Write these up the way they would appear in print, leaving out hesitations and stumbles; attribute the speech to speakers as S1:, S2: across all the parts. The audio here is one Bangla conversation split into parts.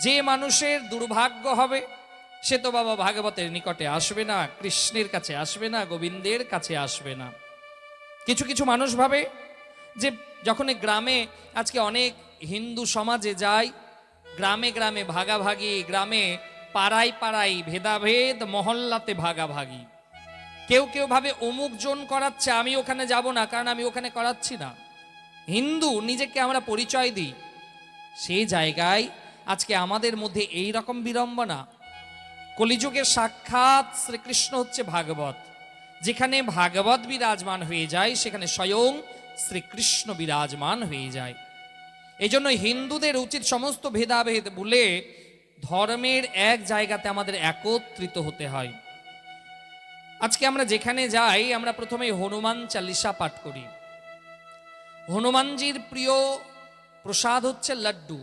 S1: যে মানুষের দুর্ভাগ্য হবে সে তো বাবা ভাগবতের নিকটে আসবে না, কৃষ্ণের কাছে আসবে না, গোবিন্দের কাছে আসবে না। কিছু কিছু মানুষ ভাবে যে যখন গ্রামে আজকে অনেক হিন্দু সমাজে যায়, গ্রামে গ্রামে ভাগাভাগি, গ্রামে পাড়ায় পাড়ায় ভেদাভেদ, মহল্লাতে ভাগাভাগি। কেউ কেউ ভাবে অমুক জন করাচ্ছে, আমি ওখানে যাব না, কারণ আমি ওখানে করাচ্ছি না। হিন্দু নিজেকে আমরা পরিচয় দিই, সেই জায়গায় আজকে আমাদের মধ্যে এই রকম বিড়ম্বনা। কলিযুগের সাক্ষাৎ শ্রীকৃষ্ণ হচ্ছে ভাগবত। যেখানে ভাগবত বিরাজমান হয়ে যায় সেখানে স্বয়ং শ্রীকৃষ্ণ বিরাজমান হয়ে যায়। এই জন্য হিন্দুদের উচিত সমস্ত ভেদাভেদ ভুলে ধর্মের এক জায়গাতে আমাদের একত্রিত হতে হয়। আজকে আমরা যেখানে যাই আমরা প্রথমে হনুমান চালিসা পাঠ করি। হনুমানজির প্রিয় প্রসাদ হচ্ছে লাড্ডু,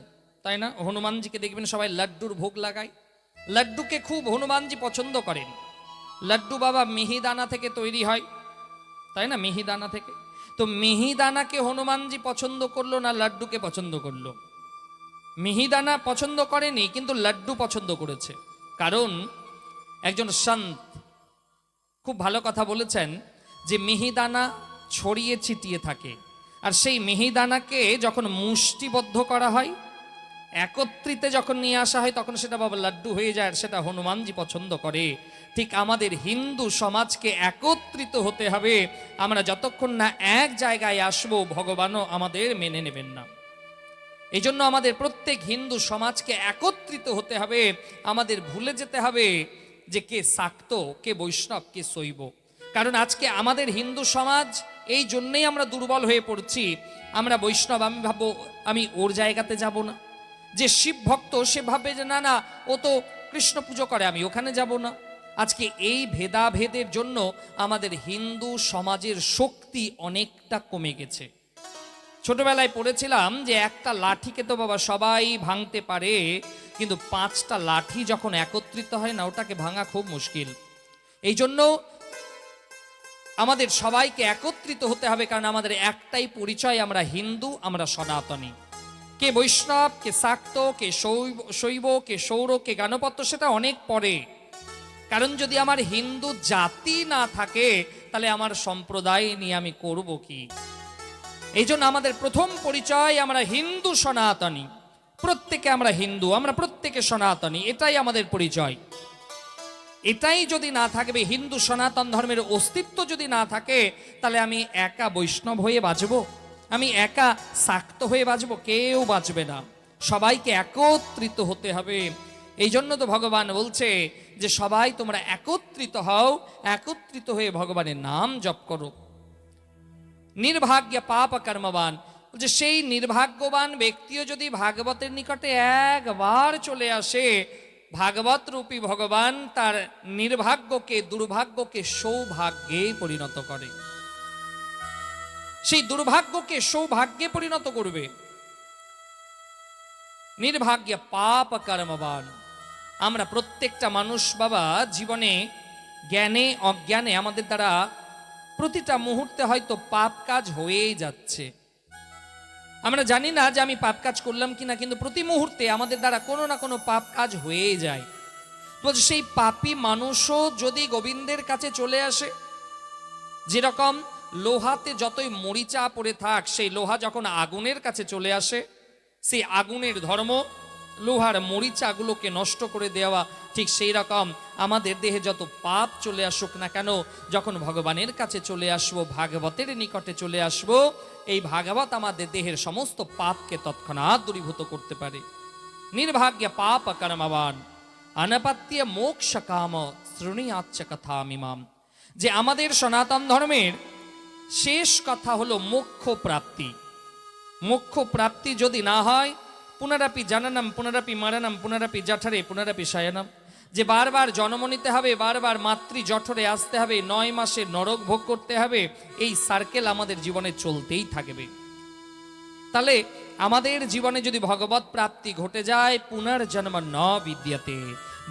S1: তাই না? হনুমানজিকে দেখবেন সবাই লাড্ডুর ভোগ লাগায়। লাড্ডুকে খুব হনুমানজি পছন্দ করেন। লাড্ডু বাবা মিহিদানা থেকে তৈরি হয়, তাই না? মিহিদানা থেকে। তো মিহিদানাকে হনুমানজি পছন্দ করলো না লাড্ডুকে পছন্দ করলো? মিহিদানা পছন্দ করেনি, কিন্তু লাড্ডু পছন্দ করেছে। কারণ একজন সন্ত খুব ভালো কথা বলেছেন যে মিহিদানা ছড়িয়ে ছিটিয়ে থাকে, আর সেই মিহিদানাকে যখন মুষ্টিবদ্ধ করা হয়, একত্রিতে যখন নিয়ে আসা হয়, তখন সেটা বাবা লাড্ডু হয়ে যায়, আর সেটা হনুমানজি পছন্দ করে। ঠিক আমাদের হিন্দু সমাজকে একত্রিত হতে হবে। আমরা যতক্ষণ না এক জায়গায় আসবো, ভগবানও আমাদের মেনে নেবেন না। এই জন্য আমাদের প্রত্যেক হিন্দু সমাজকে একত্রিত হতে হবে। আমাদের ভুলে যেতে হবে যে কে শাক্ত, কে বৈষ্ণব, কে শৈব। কারণ আজকে আমাদের হিন্দু সমাজ এই জন্যেই আমরা দুর্বল হয়ে পড়ছি। আমরা বৈষ্ণব, আমি ভাববো আমি ওর জায়গাতে যাব না। যে শিব ভক্ত সে ভাবে যে না না, ও তো কৃষ্ণ পুজো করে, আমি ওখানে যাব না। আজকে এই ভেদাভেদের জন্য আমাদের হিন্দু সমাজের শক্তি অনেকটা কমে গেছে। ছোটবেলায় পড়েছিলাম যে একটা লাঠিকে তো বাবা সবাই ভাঙতে পারে, কিন্তু 5টা লাঠি যখন একত্রিত হয় না, ওটাকে ভাঙা খুব মুশকিল। এই জন্য আমাদের সবাইকে একত্রিত হতে হবে, কারণ আমাদের একটাই পরিচয়, আমরা হিন্দু, আমরা সনাতনী। কে বৈষ্ণব, কে শাক্ত, কে শৈব, কে সৌর, কে গানপত্য, সেটা অনেক পরে। কারণ যদি আমার হিন্দু জাতি না থাকে তাহলে আমার সম্প্রদায় নিয়ে আমি করব কি? এই জন্য আমাদের প্রথম পরিচয়, আমরা হিন্দু সনাতনী। প্রত্যেকে আমরা হিন্দু, আমরা প্রত্যেকে সনাতনী, এটাই আমাদের পরিচয়। এটাই যদি না থাকবে, হিন্দু সনাতন ধর্মের অস্তিত্ব যদি না থাকে, তাহলে আমি একা বৈষ্ণব হয়ে বাঁচবো, আমি একা শাক্ত হয়ে বাঁচবো? কেউ বাঁচবে না। সবাইকে একত্রিত হতে হবে। এই জন্য তো ভগবান বলছে যে সবাই তোমরা একত্রিত হও, একত্রিত হয়ে ভগবানের নাম জপ করো। নির্ভাগ্য পাপ কর্মবান, যে সেই নির্ভাগ্যবান ব্যক্তিও যদি ভাগবতের নিকটে একবার চলে আসে, ভাগবত রূপী ভগবান তার নির্ভাগ্যকে, দুর্ভাগ্যকে সৌভাগ্যে পরিণত করে। সেই দুর্ভাগ্যকে সৌভাগ্যে পরিণত করবে। নির্ভাগ্য পাপ কর্মবান। আমরা প্রত্যেকটা মানুষ বাবা জীবনে জ্ঞানে অজ্ঞানে আমাদের দ্বারা প্রতিটা মুহূর্তে হয়তো পাপ কাজ হয়েই যাচ্ছে। আমরা জানি না যে আমি পাপ কাজ করলাম কিনা, কিন্তু প্রতি মুহূর্তে আমাদের দ্বারা কোনো না কোনো পাপ কাজ হয়েই যায়। তো সেই পাপী মানুষও যদি গোবিন্দের কাছে চলে আসে, যেরকম লোহাতে যতই মরিচা পড়ে থাক, সেই লোহা যখন আগুনের কাছে চলে আসে, সেই আগুনের ধর্ম লোহার মরিচাগুলোকে নষ্ট করে দেওয়া। ঠিক সেই রকম আমাদের দেহে যত পাপ চলে আসুক না কেন, যখন ভগবানের কাছে চলে আসবো, ভাগবতের নিকটে চলে আসবো, এই ভাগবত আমাদের দেহের সমস্ত পাপকে তৎক্ষণাৎ দূরীভূত করতে পারে। নির্ভাগ্য পাপ কর্মবান অনপত্য মোক্ষ কাম শৃণুয়াচ্চ কথামিমাম। যে আমাদের সনাতন ধর্মের শেষ কথা হলো মোক্ষ প্রাপ্তি। মোক্ষ প্রাপ্তি যদি না হয়, পুনরাপি জানানাম পুনরাপি মারানাম পুনরাপি জঠরে পুনরাপি শায়নাম, যে বারবার জন্ম নিতে হবে, বারবার মাতৃ জঠরে আসতে হবে, 9 মাসে নরক ভোগ করতে হবে, এই সার্কেল আমাদের জীবনে চলতেই থাকবে। তাহলে আমাদের জীবনে যদি ভগবত প্রাপ্তি ঘটে যায়, পুনর্জন্ম ন বিদ্যতে,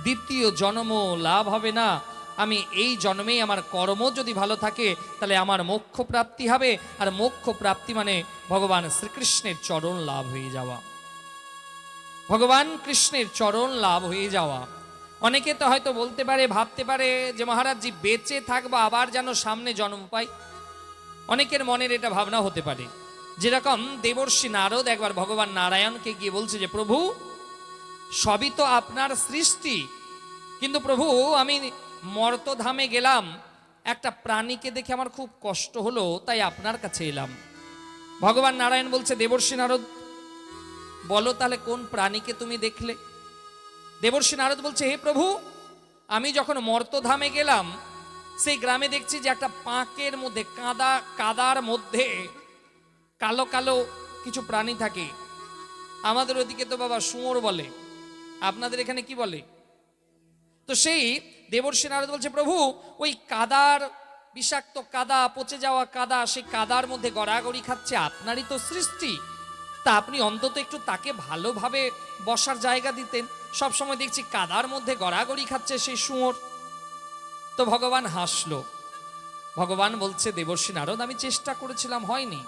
S1: দ্বিতীয় জন্ম লাভ হবে না। আমি এই জন্মেই আমার কর্ম যদি ভালো থাকে তাহলে আমার মোক্ষ প্রাপ্তি হবে, আর মোক্ষ প্রাপ্তি মানে ভগবান শ্রীকৃষ্ণের চরণ লাভ হয়ে যাওয়া। ভগবান কৃষ্ণের চরণ লাভ হয়ে যাওয়া। অনেকে তো হয়তো বলতে পারে, ভাবতে পারে যে মহারাজজি বেঁচে থাকবো আবার যেন সামনে জন্ম পাই। অনেকের মনের এটা ভাবনা হতে পারে। যেরকম দেবর্ষি নারদ একবার ভগবান নারায়ণকে গিয়ে বলছে যে প্রভু, সবই তো আপনার সৃষ্টি, কিন্তু প্রভু আমি মর্তধামে গেলাম, একটা প্রাণীকে দেখে আমার খুব কষ্ট হলো, তাই আপনার কাছে এলাম। ভগবান নারায়ণ বলছে, দেবর্ষি নারদ বলো তাহলে কোন প্রাণীকে তুমি দেখলে? দেবর্ষি নারদ বলছে, হে প্রভু, আমি যখন মর্তধামে গেলাম সেই গ্রামে দেখছি যে একটা পাঁকের মধ্যে কাদার মধ্যে কালো কালো কিছু প্রাণী থাকে। আমাদের ওদিকে তো বাবা শুয়োর বলে, আপনাদের এখানে কি বলে? তো সেই দেবর্ষি নারদ বলছে, প্রভু ওই কাদার, বিষাক্ত কাদা, পচে যাওয়া কাদা, সেই কাদার মধ্যে গড়াগড়ি খাচ্ছে, আপনারই তো সৃষ্টি, তা আপনি অন্তত একটু তাকে ভালোভাবে বসার জায়গা দিতেন। সবসময় দেখছি কাদার মধ্যে গড়াগড়ি খাচ্ছে সেই শুয়োর। তো ভগবান হাসলো। ভগবান বলছে, দেবর্ষি নারদ আমি চেষ্টা করেছিলাম, হয়নি।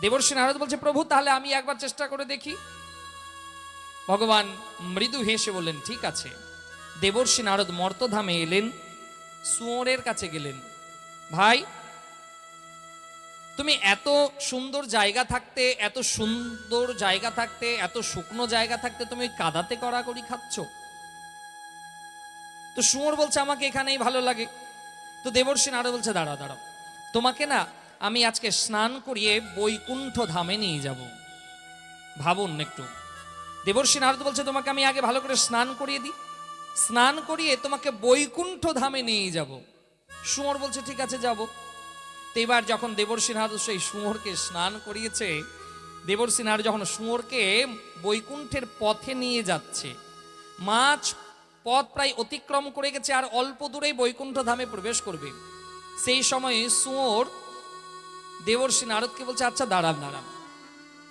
S1: দেবর্ষি নারদ বলছে, প্রভু তাহলে আমি একবার চেষ্টা করে দেখি। ভগবান মৃদু হেসে বললেন, ঠিক আছে। দেবর্ষি নারদ মর্তধামে এলেন, শুয়োরের কাছে গেলেন। ভাই, তুমি এত সুন্দর জায়গা থাকতে, এত সুন্দর জায়গা থাকতে, এত শুকনো জায়গা থাকতে তুমি কাদাতে কড়াকড়ি খাচ্ছ? তো শুয়োর বলছে, আমাকে এখানেই ভালো লাগে। তো দেবর্ষি নারদ বলছে, দাঁড়াও দাঁড়াও, তোমাকে না আমি আজকে স্নান করিয়ে বৈকুণ্ঠ ধামে নিয়ে যাব। ভাবুন একটু। দেবর্ষি নারদ বলছে, তোমাকে আমি আগে ভালো করে স্নান করিয়ে দিই, স্নান করিয়ে তোমাকে বৈকুণ্ঠ ধামে নিয়ে যাব। শুয়োর বলছে, ঠিক আছে যাব। তো এবার যখন দেবর্ষি নারদ সেই শুয়োরকে স্নান করিয়েছে, দেবর্ষি নারদ যখন শুয়োরকে বৈকুণ্ঠের পথে নিয়ে যাচ্ছে, মাছ পথ প্রায় অতিক্রম করে গেছে, আর অল্প দূরেই বৈকুণ্ঠ ধামে প্রবেশ করবে। সেই সময় শুয়োর দেবর্ষি নারদকে বলছে, আচ্ছা দাঁড়ান দাঁড়ান,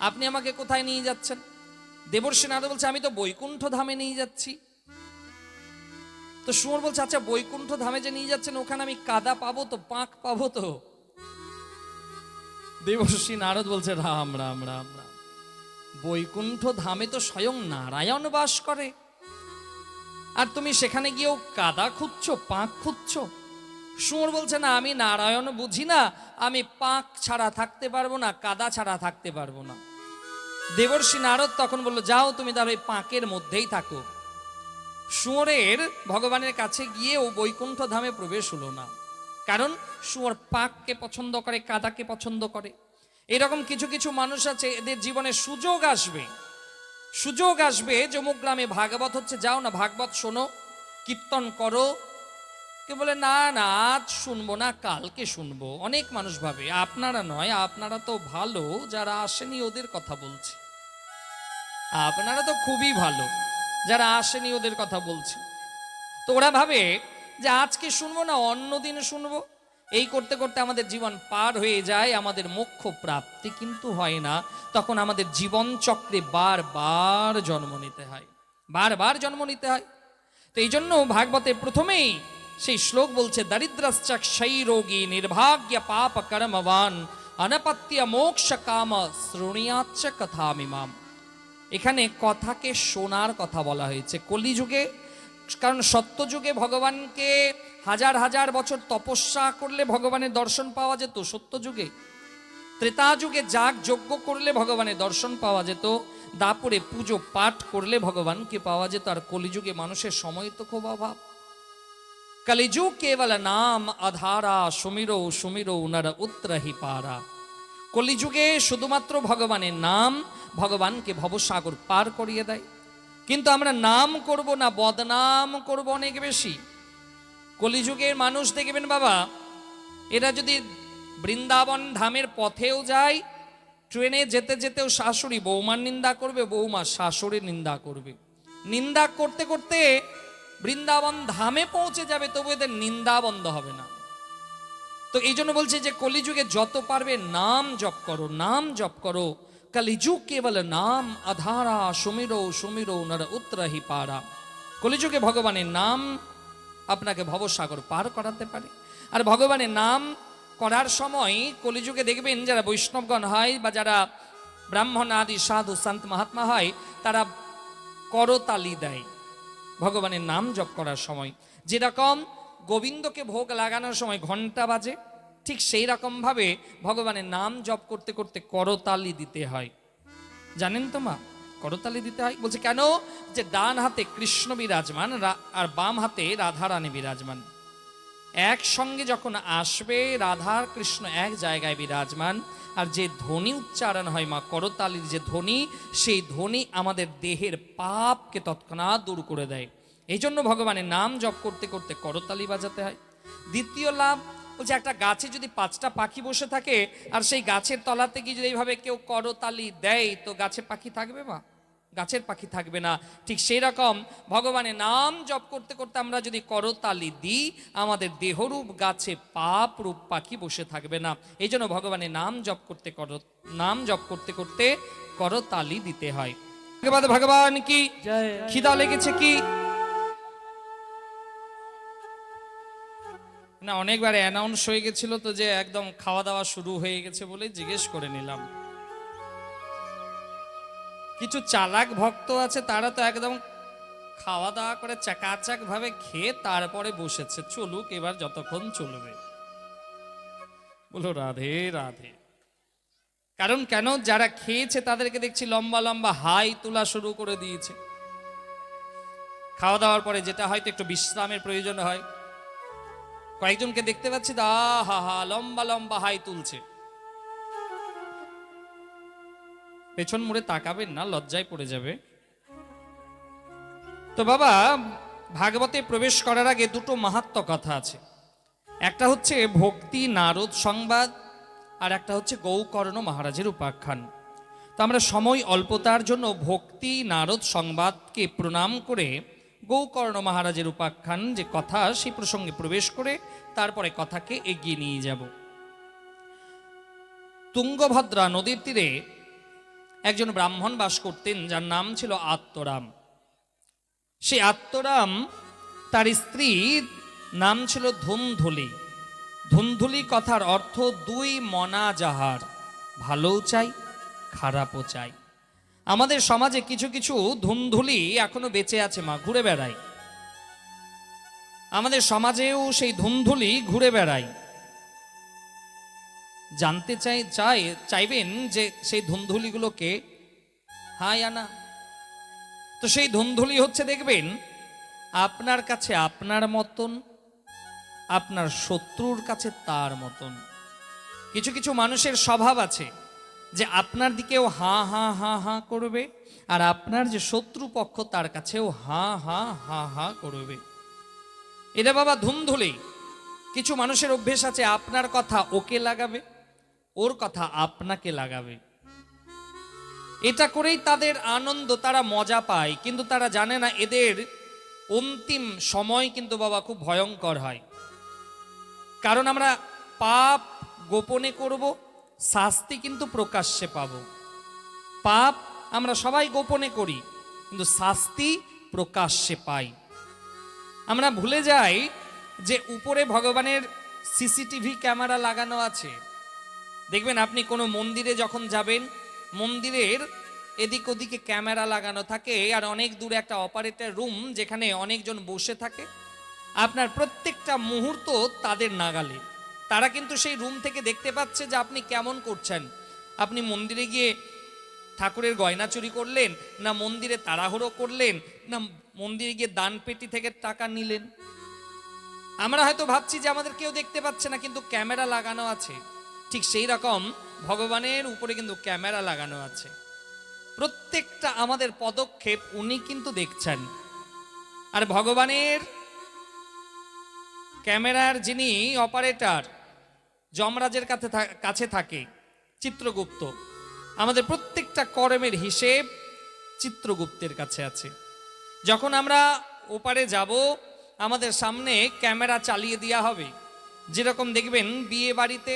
S1: আপনি আমাকে কোথায় নিয়ে যাচ্ছেন? দেবর্ষি নারদ বলছে, আমি তো বৈকুণ্ঠ ধামে নিয়ে যাচ্ছি। তো শুয়োর বলছে, আচ্ছা বৈকুণ্ঠ ধামে যে নিয়ে যাচ্ছেন, ওখানে আমি কাদা পাবো তো, পাক পাবো তো? দেবর্ষি নারদ বলছে, রাম রাম রাম রাম, বৈকুণ্ঠ ধামে তো স্বয়ং নারায়ণ বাস করে, আর তুমি সেখানে গিয়েও কাদা খুঁজছো, পাক খুঁজছো? শুয়োর বলছে, না আমি নারায়ণ বুঝি না, আমি পাক ছাড়া থাকতে পারবো না, কাদা ছাড়া থাকতে পারবো না। দেবর্ষি নারদ তখন বললো, যাও তুমি তাহলে ওই পাকের মধ্যেই থাকো। শুয়োরের ভগবানের কাছে গিয়ে ও বৈকুণ্ঠ ধামে প্রবেশ হলো না, কারণ শুয়োর পাককে পছন্দ করে, কাদাকে পছন্দ করে। এরকম কিছু কিছু মানুষ আছে, এদের জীবনে সুযোগ আসবে, সুযোগ আসবে যে অমুক গ্রামে ভাগবত হচ্ছে, যাও না ভাগবত শোনো, কীর্তন করো। কে বলে, না না আজ শুনবো না, কালকে শুনবো। অনেক মানুষ ভাবে, আপনারা নয়, আপনারা তো ভালো, যারা আসেনি ওদের কথা বলছে, আপনারা তো খুবই ভালো, যারা আসেনি ওদের কথা বলছে। তো ওরা ভাবে যে আজকে শুনবো না, অন্যদিন শুনবো, এই করতে করতে আমাদের জীবন পার হয়ে যায়, আমাদের মোক্ষ প্রাপ্তি কিন্তু হয় না। তখন আমাদের জীবন চক্রে বারবার জন্ম নিতে হয়, বারবার জন্ম নিতে হয়। তো এই জন্য ভাগবতে প্রথমেই সেই শ্লোক বলছে, দরিদ্রশ্চক্ষৈ রোগী নির্ভাগ্য পাপ কর্মবান অনপত্য মোক্ষ কাম শ্রুণীয়াচ্চ কথামিমাম। এখানে কথাকে শোনার কথা বলা হয়েছে কলিযুগে, কারণ সত্যযুগে ভগবানকে হাজার হাজার বছর তপস্যা করলে ভগবানের দর্শন পাওয়া যেত সত্যযুগে। ত্রেতা যুগে যাগ যজ্ঞ করলে ভগবানের দর্শন পাওয়া যেত, দাপরে পুজো পাঠ করলে ভগবানকে পাওয়া যেত। আর কলিযুগে মানুষের সময় তো খুব অভাব। কলিযুগ কেবল নাম আধারা, সুমিরো সুমিরো নর উত্তরহি পারা। কলিযুগে শুধুমাত্র ভগবানের নাম ভগবানকে ভবসাগর পার করিয়ে দেয়। কিন্তু আমরা নাম করব না, বদনাম করব অনেক বেশি। কলিযুগের মানুষ দেখবেন বাবা, এরা যদি বৃন্দাবন ধামের পথেও যায়, ট্রেনে যেতে যেতেও শাশুড়ি বৌমার নিন্দা করবে, বৌমা শাশুড়ির নিন্দা করবে, নিন্দা করতে করতে বৃন্দাবন ধামে পৌঁছে যাবে, তবু এদের নিন্দা বন্ধ হবে না। তো এই জন্য বলছে যে কলিযুগে যত পারবে নাম জপ করো, নাম জপ করো। কলিযুগ কেবল নাম আধারা, সুমিরো সুমিরো নর উত্তরহি পারা। কলিযুগে ভগবানের নাম আপনাকে ভবসাগর পার করাতে পারে। আর ভগবানের নাম করার সময় কলিযুগে দেখবেন যারা বৈষ্ণবগণ হয় বা যারা ব্রাহ্মণ আদি সাধু সন্ত মহাত্মা হয়, তারা করতালি দেয় ভগবানের নাম জপ করার সময়। যেরকম গোবিন্দকে ভোগ লাগানোর সময় ঘন্টা বাজে, ঠিক সেই রকম ভাবে ভগবানের নাম জপ করতে করতে করতালি দিতে হয়। জানেন তো মা, করতালি দিতে হয় বলছে কেন? যে ডান হাতে কৃষ্ণ বিরাজমান আর বাম হাতে রাধারানী বিরাজমান। একসঙ্গে যখন আসবে, রাধার কৃষ্ণ এক জায়গায় বিরাজমান, আর যে ধ্বনি উচ্চারণ হয় মা করতালির যে ধ্বনি, সেই ধ্বনি আমাদের দেহের পাপকে তৎক্ষণাৎ দূর করে দেয়। এই জন্য ভগবানের নাম জপ করতে করতে করতালি বাজাতে হয়। দ্বিতীয় লাভ বলছে, একটা গাছে যদি 5টা পাখি বসে থাকে আর সেই গাছের তলাতে গিয়ে যদি এইভাবে কেউ করতালি দেয়, তো গাছে পাখি থাকবে মা? গাছের পাখি থাকবে না। ঠিক সেই রকম ভগবানের নাম জপ করতে করতে আমরা যদি করতালি দিই, আমাদের দেহরূপ গাছে পাপ রূপ পাখি বসে থাকবে না। এই জন্য ভগবানের নাম জপ করতে করতে করতালি দিতে হয়। ভগবান কি খিদা লেগেছে কি না? অনেকবার অ্যানাউন্স হয়ে গেছিল তো যে একদম খাওয়া দাওয়া শুরু হয়ে গেছে বলে জিজ্ঞেস করে নিলাম। কিছু চালাক ভক্ত আছে, তারা তো একদম খাওয়া দাওয়া করে চাকাচাক ভাবে খেয়ে তারপরে বসেছে, চলুক এবার যতক্ষণ চলবে। বলো রাধে রাধে। কারণ কেন? যারা খেয়েছে তাদেরকে দেখছি লম্বা লম্বা হাই তোলা শুরু করে দিয়েছে। খাওয়া দাওয়ার পরে যেটা হয়তো একটু বিশ্রামের প্রয়োজন হয়, কয়েকজনকে দেখতে পাচ্ছি হা হা লম্বা লম্বা হাই তুলছে। পেছন মুড়ে তাকাবেন না, লজ্জায় পড়ে যাবে। তো বাবা, ভাগবতে প্রবেশ করার আগে দুটো মাহাত্ম্য কথা আছে। একটা হচ্ছে ভক্তি নারদ সংবাদ, আর একটা হচ্ছে গৌকর্ণ মহারাজের উপাখ্যান। তো আমরা সময় অল্পতার জন্য ভক্তি নারদ সংবাদকে প্রণাম করে গৌকর্ণ মহারাজের উপাখ্যান যে কথা, সেই প্রসঙ্গে প্রবেশ করে তারপরে কথাকে এগিয়ে নিয়ে যাব। তুঙ্গভদ্রা নদীর তীরে একজন ব্রাহ্মণ বাস করতেন, যার নাম ছিল আত্মরাম। সেই আত্মরাম, তার স্ত্রীর নাম ছিল ধুন্ধুলি। ধুন্ধুলি কথার অর্থ দুই মনা যাহার, ভালোও চাই খারাপও চাই। আমাদের সমাজে কিছু কিছু ধুন্ধুলি এখনো বেঁচে আছে মা, ঘুরে বেড়ায়। আমাদের সমাজেও সেই ধুন্ধুলি ঘুরে বেড়ায়। জানতে চাইবেন যে সেই ধুন্ধুলিগুলোকে হাই আনা। তো সেই ধুন্ধুলি হচ্ছে, দেখবেন আপনার কাছে আপনার মতন, আপনার শত্রুর কাছে তার মতন। কিছু কিছু মানুষের স্বভাব আছে যে আপনার দিকেও হা হা হা হা করবে, আর আপনার যে শত্রু পক্ষ তার কাছেও হা হা হা হা করবে। এটা বাবা ধুন্ধুলি। কিছু মানুষের অভ্যেস আছে আপনার কথা ওকে লাগাবে, ওর কথা আপনাকে লাগাবে। এটা করেই তাদের আনন্দ, তারা মজা পায়, কিন্তু তারা জানে না এদের অন্তিম সময় কিন্তু বাবা খুব ভয়ঙ্কর হয়। কারণ আমরা পাপ গোপনে করব, শাস্তি কিন্তু প্রকাশ্যে পাব। পাপ আমরা সবাই গোপনে করি, কিন্তু শাস্তি প্রকাশ্যে পাই। আমরা ভুলে যাই যে উপরে ভগবানের সিসিটিভি ক্যামেরা লাগানো আছে। দেখবেন আপনি কোনো মন্দিরে যখন যাবেন, মন্দিরের এদিক ওদিকে ক্যামেরা লাগানো থাকে, আর অনেক দূরে একটা অপারেটর রুম যেখানে অনেকজন বসে থাকে। আপনার প্রত্যেকটা মুহূর্ত তাদের নাগালে। তারা কিন্তু সেই রুম থেকে দেখতে পাচ্ছে যে আপনি কেমন করছেন। আপনি মন্দিরে গিয়ে ঠাকুরের গয়না চুরি করলেন, না মন্দিরে তাড়াহুড়ো করলেন, না মন্দিরে গিয়ে দান পেটি থেকে টাকা নিলেন। আমরা হয়তো ভাবছি যে আমাদের কেউ দেখতে পাচ্ছে না, কিন্তু ক্যামেরা লাগানো আছে। ঠিক সেই রকম ভগবানের উপরে কিন্তু ক্যামেরা লাগানো আছে। প্রত্যেকটা আমাদের পদক্ষেপ উনি কিন্তু দেখছেন। আর ভগবানের ক্যামেরার যিনি অপারেটর, যমরাজের কাছে থাকে চিত্রগুপ্ত। আমাদের প্রত্যেকটা কর্মের হিসেব চিত্রগুপ্তের কাছে আছে। যখন আমরা ওপারে যাব, আমাদের সামনে ক্যামেরা চালিয়ে দেওয়া হবে। যেরকম দেখবেন বিয়ে বাড়িতে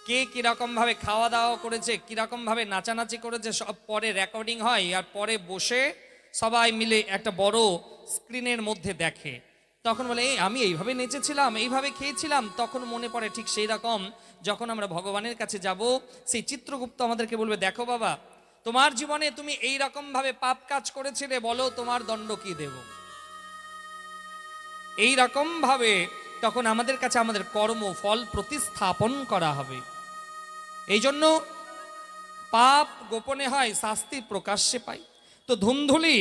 S1: কে কিরকম ভাবে খাওয়া দাওয়া করেছে, কিরকম ভাবে নাচানাচি করেছে, সব পরে রেকর্ডিং হয়, আর পরে বসে সবাই মিলে একটা বড় স্ক্রিনের মধ্যে দেখে। তখন বলে আমি এইভাবে নেচেছিলাম, এইভাবে খেয়েছিলাম। তখন মনে পড়ে ঠিক সেই রকম যখন আমরা ভগবানের কাছে যাব, সেই চিত্রগুপ্ত আমাদেরকে বলবে, দেখো বাবা তোমার জীবনে তুমি এই রকম ভাবে পাপ কাজ করেছিলে, বলো তোমার দণ্ড কি দেব। এই রকম ভাবে তখন আমাদের কাছে আমাদের কর্ম ফল প্রতিস্থাপন করা হবে। এই জন্য পাপ গোপনে হয়, শাস্তি প্রকাশ্যে পাই। তো ধুন্ধুলি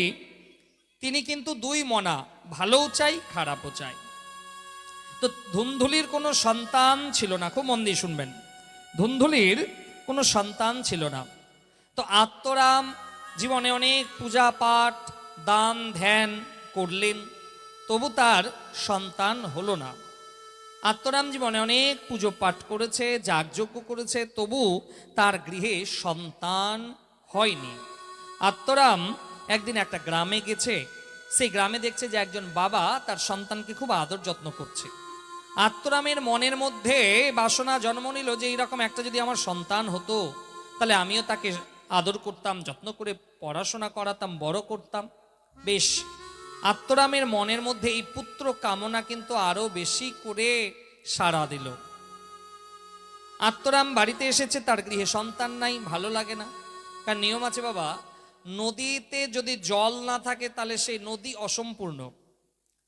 S1: তিনি কিন্তু দুই মনা, ভালোও চাই খারাপও চাই। তো ধুন্ধুলির কোনো সন্তান ছিল না, খুব মন দিয়ে শুনবেন, ধুন্ধুলির কোনো সন্তান ছিল না। তো আত্মরাম জীবনে অনেক পূজা পাঠ দান ধ্যান করলেন, তবু তার সন্তান হলো না। আত্মরাম জীবনে অনেক পুজো পাঠ করেছে, যাগযজ্ঞ করেছে, তবু তার গৃহে সন্তান হয়নি। আত্মরাম একদিন একটা গ্রামে গেছে, সেই গ্রামে দেখছে যে একজন বাবা তার সন্তানকে খুব আদর যত্ন করছে। আত্মরামের মনের মধ্যে বাসনা জন্ম নিল যে এইরকম একটা যদি আমার সন্তান হতো, তাহলে আমিও তাকে আদর করতাম, যত্ন করে পড়াশোনা করাতাম, বড় করতাম। বেশ, আত্মরামের মনের মধ্যে এই পুত্র কামনা কিন্তু আরো বেশি করে সাড়া দিল। আত্মরাম বাড়িতে এসেছে, তার গৃহে সন্তান নাই, ভালো লাগে না। কারণ নিয়ম আছে বাবা, নদীতে যদি জল না থাকে তাহলে সেই নদী অসম্পূর্ণ।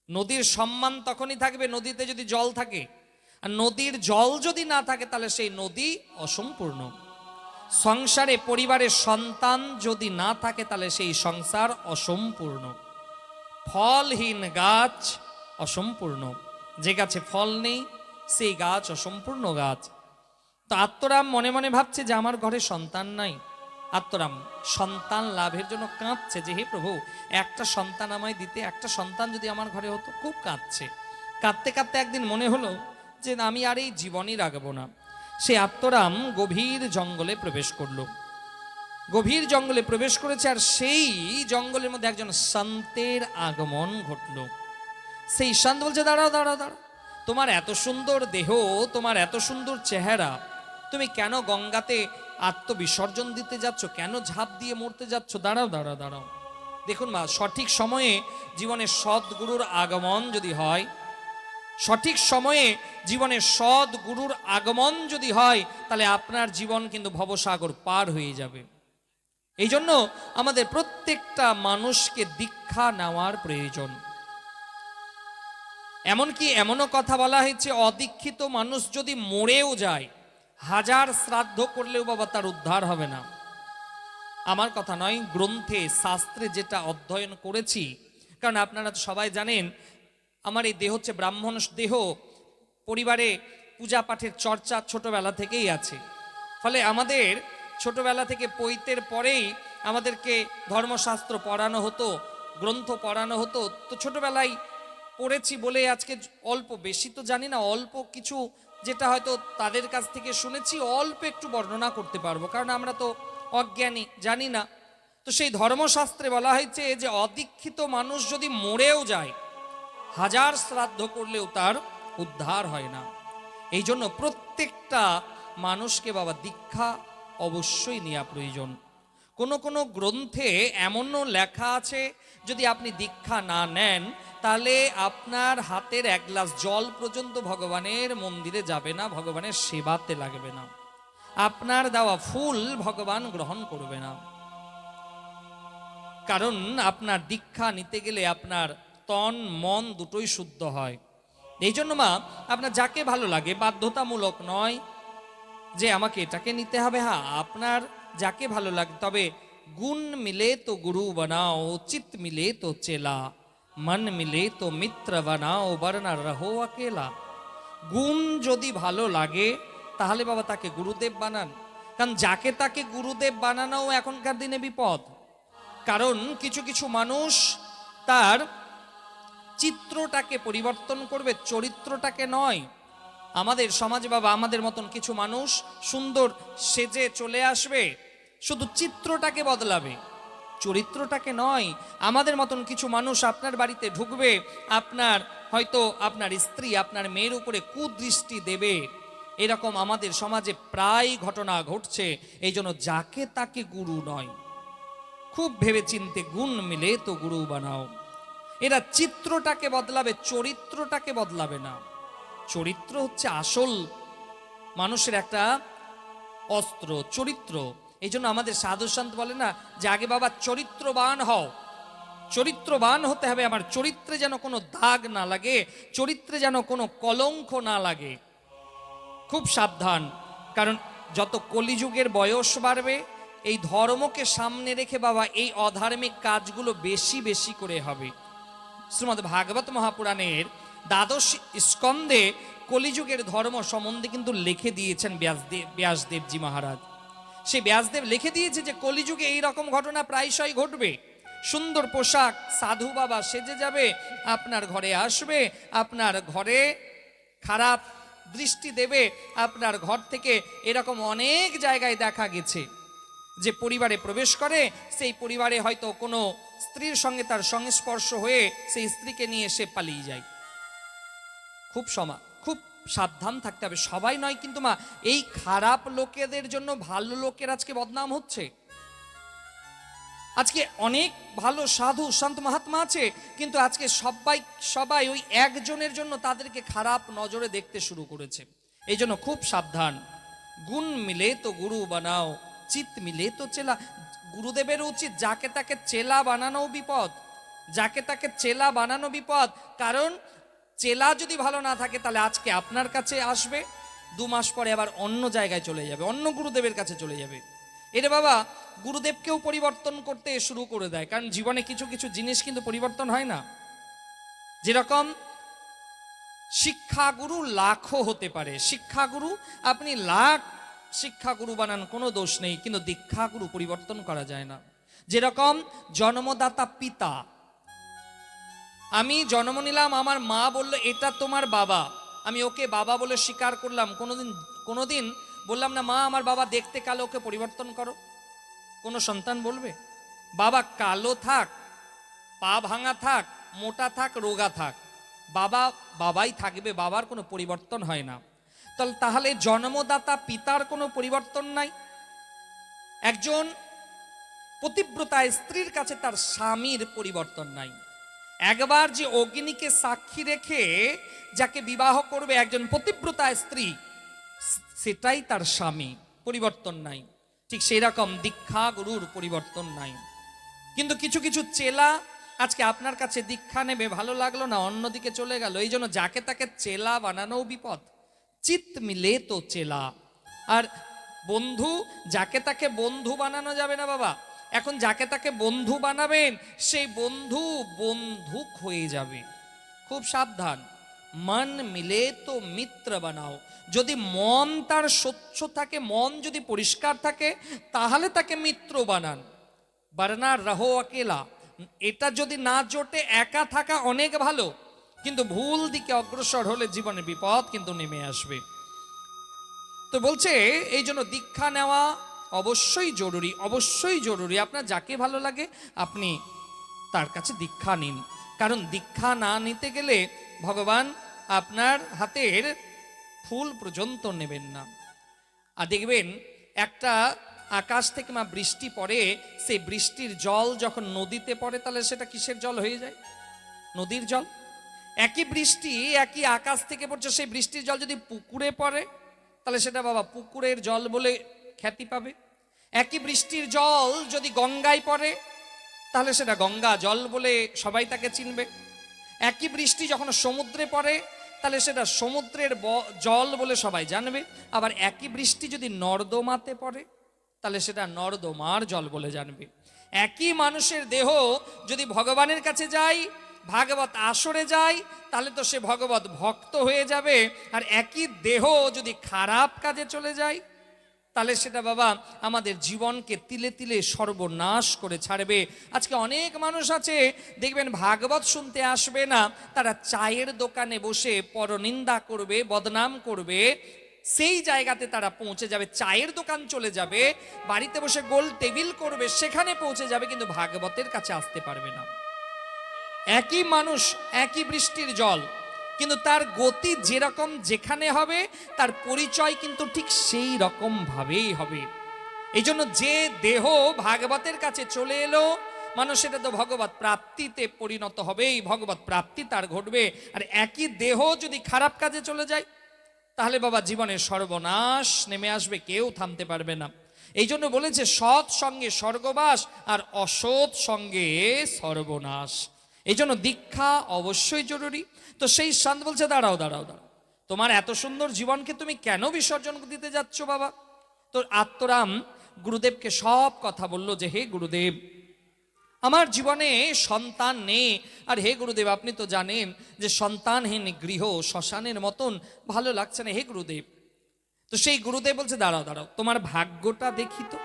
S1: নদীর সম্মান তখনই থাকবে নদীতে যদি জল থাকে, আর নদীর জল যদি না থাকে তাহলে সেই নদী অসম্পূর্ণ। সংসারে পরিবারের সন্তান যদি না থাকে তাহলে সেই সংসার অসম্পূর্ণ। ফলহীন গাছ অসম্পূর্ণ, যে গাছে ফল নেই সেই গাছ অসম্পূর্ণ গাছ। তো আত্মরাম মনে মনে ভাবছে যে আমার ঘরে সন্তান নাই। আত্মরাম সন্তান লাভের জন্য কাঁদছে যে হে প্রভু, একটা সন্তান আমায় দিতে, একটা সন্তান যদি আমার ঘরে হতো। খুব কাঁদছে। কাঁদতে কাঁদতে একদিন মনে হলো যে আমি আর এই জীবনই রাখবো না। সে আত্মরাম গভীর জঙ্গলে প্রবেশ করলো। গভীর জঙ্গলে প্রবেশ করেছে, আর সেই জঙ্গলের মধ্যে একজন সন্তের আগমন ঘটল। সেই সন্ত বলছে, দাঁড়াও দাঁড়াও দাঁড়াও, তোমার এত সুন্দর দেহ, তোমার এত সুন্দর চেহারা, তুমি কেন গঙ্গাতে আত্মবিসর্জন দিতে যাচ্ছ? কেন ঝাঁপ দিয়ে মরতে যাচ্ছ? দাঁড়াও দাঁড়াও দাঁড়াও। দেখুন মা, সঠিক সময়ে জীবনে সদ্গুরুর আগমন যদি হয়, সঠিক সময়ে জীবনে সদ্গুরুর আগমন যদি হয়, তাহলে আপনার জীবন কিন্তু ভবসাগর পার হয়ে যাবে। এই জন্য আমাদের প্রত্যেকটা মানুষকে দীক্ষা নেওয়ার প্রয়োজন। এমনকি এমনও কথা বলা হয়েছে, অদীক্ষিত মানুষ যদি মরেও যায়, হাজার শ্রাদ্ধ করলেও বাবা তার উদ্ধার হবে না। আমার কথা নয়, গ্রন্থে শাস্ত্রে যেটা অধ্যয়ন করেছি। কারণ আপনারা তো সবাই জানেন আমার এই দেহ হচ্ছে ব্রাহ্মণ দেহ, পরিবারে পূজা পাঠের চর্চা ছোটবেলা থেকেই আছে। ফলে আমাদের ছোটবেলা থেকে পৈতের পরেই আমাদেরকে ধর্মশাস্ত্র পড়ানো হতো, গ্রন্থ পড়ানো হতো। তো ছোটবেলায় পড়েছি বলে আজকে অল্প, বেশি তো জানি না, অল্প কিছু যেটা হয়তো তাদের কাছ থেকে শুনেছি অল্প একটু বর্ণনা করতে পারবো, কারণ আমরা তো অজ্ঞানী, জানি না। তো সেই ধর্মশাস্ত্রে বলা হয়েছে যে অদীক্ষিত মানুষ যদি মরেও যায়, হাজার শ্রাদ্ধ করলেও তার উদ্ধার হয় না। এই জন্য প্রত্যেকটা মানুষকে বাবা দীক্ষা অবশ্যই নেওয়া প্রয়োজন। কোনো কোনো গ্রন্থে এমনও লেখা আছে, যদি আপনি দীক্ষা না নেন তাহলে আপনার হাতের এক গ্লাস জল পর্যন্ত ভগবানের মন্দিরে যাবে না, ভগবানের সেবাতে লাগবে না, আপনার দেওয়া ফুল ভগবান গ্রহণ করবে না। কারণ আপনার দীক্ষা নিতে গেলে আপনার তন মন দুটোই শুদ্ধ হয়। এই জন্য মা, আপনার যাকে ভালো লাগে, বাধ্যতামূলক নয় যে আমাকে এটাকে নিতে হবে। হ্যাঁ, আপনার যাকে ভালো লাগে, তবে গুণ মিলে তো গুরু বানাও, চিত মিলে তো চেলা, মন মিলে তো মিত্র বানাও, বরনা রহো আকেলা। গুণ যদি ভালো লাগে তাহলে বাবা তাকে গুরুদেব বানান। কারণ যাকে তাকে গুরুদেব বানানো এখনকার দিনে বিপদ। কারণ কিছু কিছু মানুষ তার চিত্রটাকে পরিবর্তন করবে, চরিত্রটাকে নয়। আমাদের সমাজে বাবা আমাদের মতন কিছু মানুষ সুন্দর সেজে চলে আসবে, শুধু চিত্রটাকে বদলাবে, চরিত্রটাকে নয়। আমাদের মতন কিছু মানুষ আপনার বাড়িতে ঢুকবে, আপনার হয়তো আপনার স্ত্রী আপনার মেয়ের উপরে কুদৃষ্টি দেবে। এরকম আমাদের সমাজে প্রায় ঘটনা ঘটছে। এই জন্য যাকে তাকে গুরু নয়, খুব ভেবে চিনতে গুণ মিলে তো গুরু বানাও। এরা চিত্রটাকে বদলাবে, চরিত্রটাকে বদলাবে না। চরিত্র হচ্ছে আসল মানুষের একটা অস্ত্র। চরিত্র এই জন্য আমাদের সাধু সন্ত বলে না যে আগে বাবা চরিত্রবান হও, চরিত্রবান হতে হবে, আমার চরিত্রে যেন কোনো দাগ না লাগে, চরিত্রে যেন কোনো কলঙ্ক না লাগে। খুব সাবধান, কারণ যত কলিযুগের বয়স বাড়বে এই ধর্মকে সামনে রেখে বাবা এই অধার্মিক কাজগুলো বেশি বেশি করে হবে। শ্রীমদ্ ভাগবত মহাপুরাণের দ্বাদশ স্কন্ধে কলিযুগের ধর্ম সম্বন্ধে কিন্তু লিখে দিয়েছেন ব্যাসদেবজি মহারাজ। সেই ব্যাসদেব লিখে দিয়েছে যে কলিযুগে এই রকম ঘটনা প্রায়শই ঘটবে। সুন্দর পোশাক সাধু বাবা সেজে যাবে, আপনার ঘরে আসবে, আপনার ঘরে খারাপ দৃষ্টি দেবে, আপনার ঘর থেকে এরকম অনেক জায়গায় দেখা গেছে যে পরিবারে প্রবেশ করে, সেই পরিবারে হয়তো কোনো স্ত্রীর সঙ্গে তার সংস্পর্শ হয়ে সেই স্ত্রীকে নিয়ে সে পালিয়ে যায়। খুব সাবধান থাকতে হবে। সবাই নয় কিন্তু মা, এই খারাপ লোকেদের জন্য ভালো লোকের আজকে বদনাম হচ্ছে। আজকে অনেক ভালো সাধু সন্ত মহাত্মা আছে, কিন্তু আজকে সবাই ওই একজনের জন্য তাদেরকে খারাপ নজরে দেখতে শুরু করেছে। এই জন্য খুব সাবধান। গুণ মিলে তো গুরু বানাও, চিত মিলে তো চেলা। গুরুদেবের উচিত যাকে তাকে চেলা বানানো বিপদ, যাকে তাকে চেলা বানানো বিপদ। কারণ চেলা যদি ভালো না থাকে তাহলে আজকে আপনার কাছে আসবে, 2 মাস পরে আবার অন্য জায়গায় চলে যাবে, অন্য গুরুদেবের কাছে চলে যাবে। এরে বাবা, গুরুদেবকেও পরিবর্তন করতে শুরু করে দেয়, কারণ জীবনে কিছু কিছু জিনিস কিন্তু পরিবর্তন হয় না। যেরকম শিক্ষাগুরু লাখও হতে পারে, শিক্ষাগুরু আপনি লাখ শিক্ষাগুরু বানান, কোনো দোষ নেই, কিন্তু দীক্ষাগুরু পরিবর্তন করা যায় না। যেরকম জন্মদাতা পিতা, আমি জন্ম নিলাম, আমার মা বলল এটা তোমার বাবা, আমি ওকে বাবা বলে স্বীকার করলাম, কোনোদিন বললাম না মা আমার বাবা দেখতে কালো, ওকে পরিবর্তন করো। কোনো সন্তান বলবে? বাবা কালো থাক, পা ভাঙা থাক, মোটা থাক, রোগা থাক, বাবা বাবাই থাকবে, বাবার কোনো পরিবর্তন হয় না। তাহলে জন্মদাতা পিতার কোনো পরিবর্তন নাই। একজন পতিব্রতা স্ত্রীর কাছে তার স্বামীর পরিবর্তন নাই। একবার যে অগ্নিকে সাক্ষী রেখে যাকে বিবাহ করবে একজন পতিব্রতা স্ত্রী, সেটাই তার স্বামী, পরিবর্তন নাই। ঠিক সেই রকম দীক্ষা গুরুর পরিবর্তন নাই। কিন্তু কিছু কিছু চেলা আজকে আপনার কাছে দীক্ষা নেবে, ভালো লাগলো না, অন্যদিকে চলে গেল। এই জন্য যাকে তাকে চেলা বানানো বিপদ। চিত মিলে তো চেলা। আর বন্ধু, যাকে তাকে বন্ধু বানানো যাবে না বাবা। এখন যাকে তাকে বন্ধু বানাবেন সেই বন্ধু বন্ধুক হয়ে যাবে। খুব সাবধান। মন মিলে তো মিত্র বানাও। যদি মন তার স্বচ্ছ থাকে, মন যদি পরিষ্কার থাকে, তাহলে তাকে মিত্র বানান। বারনা রহো আকেলা, এটা যদি না জোটে একা থাকা অনেক ভালো, কিন্তু ভুল দিকে অগ্রসর হলে জীবনে বিপদ কিন্তু নেমে আসবে। তো বলছে এই জন্য দীক্ষা নেওয়া অবশ্যই জরুরি, অবশ্যই জরুরি। আপনার যাকে ভালো লাগে আপনি তার কাছে দীক্ষা নিন, কারণ দীক্ষা না নিতে গেলে ভগবান আপনার হাতের ফুল পর্যন্ত নেবেন না। আর দেখবেন একটা আকাশ থেকে মা বৃষ্টি পড়ে, সেই বৃষ্টির জল যখন নদীতে পড়ে তাহলে সেটা কিসের জল হয়ে যায়? নদীর জল। একই বৃষ্টি একই আকাশ থেকে পড়ছে, সেই বৃষ্টির জল যদি পুকুরে পড়ে তাহলে সেটা বাবা পুকুরের জল বলে খ্যাতি পাবে। একই বৃষ্টির জল যদি গঙ্গায় পড়ে তাহলে সেটা গঙ্গা জল বলে সবাই তাকে চিনবে। একই বৃষ্টি যখন সমুদ্রে পড়ে তাহলে সেটা সমুদ্রের জল বলে সবাই জানবে। আবার একই বৃষ্টি যদি নর্দমাতে পড়ে তাহলে সেটা নর্দমার জল বলে জানবে। একই মানুষের দেহ যদি ভগবানের কাছে যায়, ভাগবত আসরে যায়, তাহলে তো সে ভগবত ভক্ত হয়ে যাবে। আর একই দেহ যদি খারাপ কাজে চলে যায় তাহলে সেটা বাবা আমাদের জীবনকে তিলে তিলে সর্বনাশ করে ছাড়বে। আজকে অনেক মানুষ আছে দেখবেন ভাগবত শুনতে আসবে না, তারা চায়ের দোকানে বসে পরনিন্দা করবে, বদনাম করবে, সেই জায়গাতে তারা পৌঁছে যাবে। চায়ের দোকান চলে যাবে, বাড়িতে বসে গোল টেবিল করবে, সেখানে পৌঁছে যাবে, কিন্তু ভাগবতের কাছে আসতে পারবে না। একই মানুষ, একই বৃষ্টির জল, কিন্তু তার গতি যেরকম যেখানে হবে তার পরিচয় কিন্তু ঠিক সেই রকম ভাবেই হবে। এই জন্য যে দেহ ভাগবতের কাছে চলে এলো মানুষ, সেটা তো ভগবত প্রাপ্তিতে পরিণত হবেই, ভগবত প্রাপ্তি তার ঘটবে। আর একই দেহ যদি খারাপ কাজে চলে যায় তাহলে বাবা জীবনের সর্বনাশ নেমে আসবে, কেউ থামতে পারবে না। এই জন্য বলেছে সৎ সঙ্গে স্বর্গবাস আর অসৎ সঙ্গে সর্বনাশ। এই জন্য দীক্ষা অবশ্যই জরুরি। তো সেই সন্ত বলছে দাঁড়াও দাঁড়াও দাঁড়াও, তোমার এত সুন্দর জীবনকে তুমি কেন বিসর্জন দিতে যাচ্ছ বাবা? তো আত্মরাম গুরুদেবকে সব কথা বলল যে হে গুরুদেব, আমার জীবনে সন্তান নেই, আর হে গুরুদেব আপনি তো জানেন যে সন্তানহীন গৃহ শ্মশানের মতন ভালো লাগছে না হে গুরুদেব। তো সেই গুরুদেব বলছে দাঁড়াও দাঁড়াও, তোমার ভাগ্যটা দেখি তো।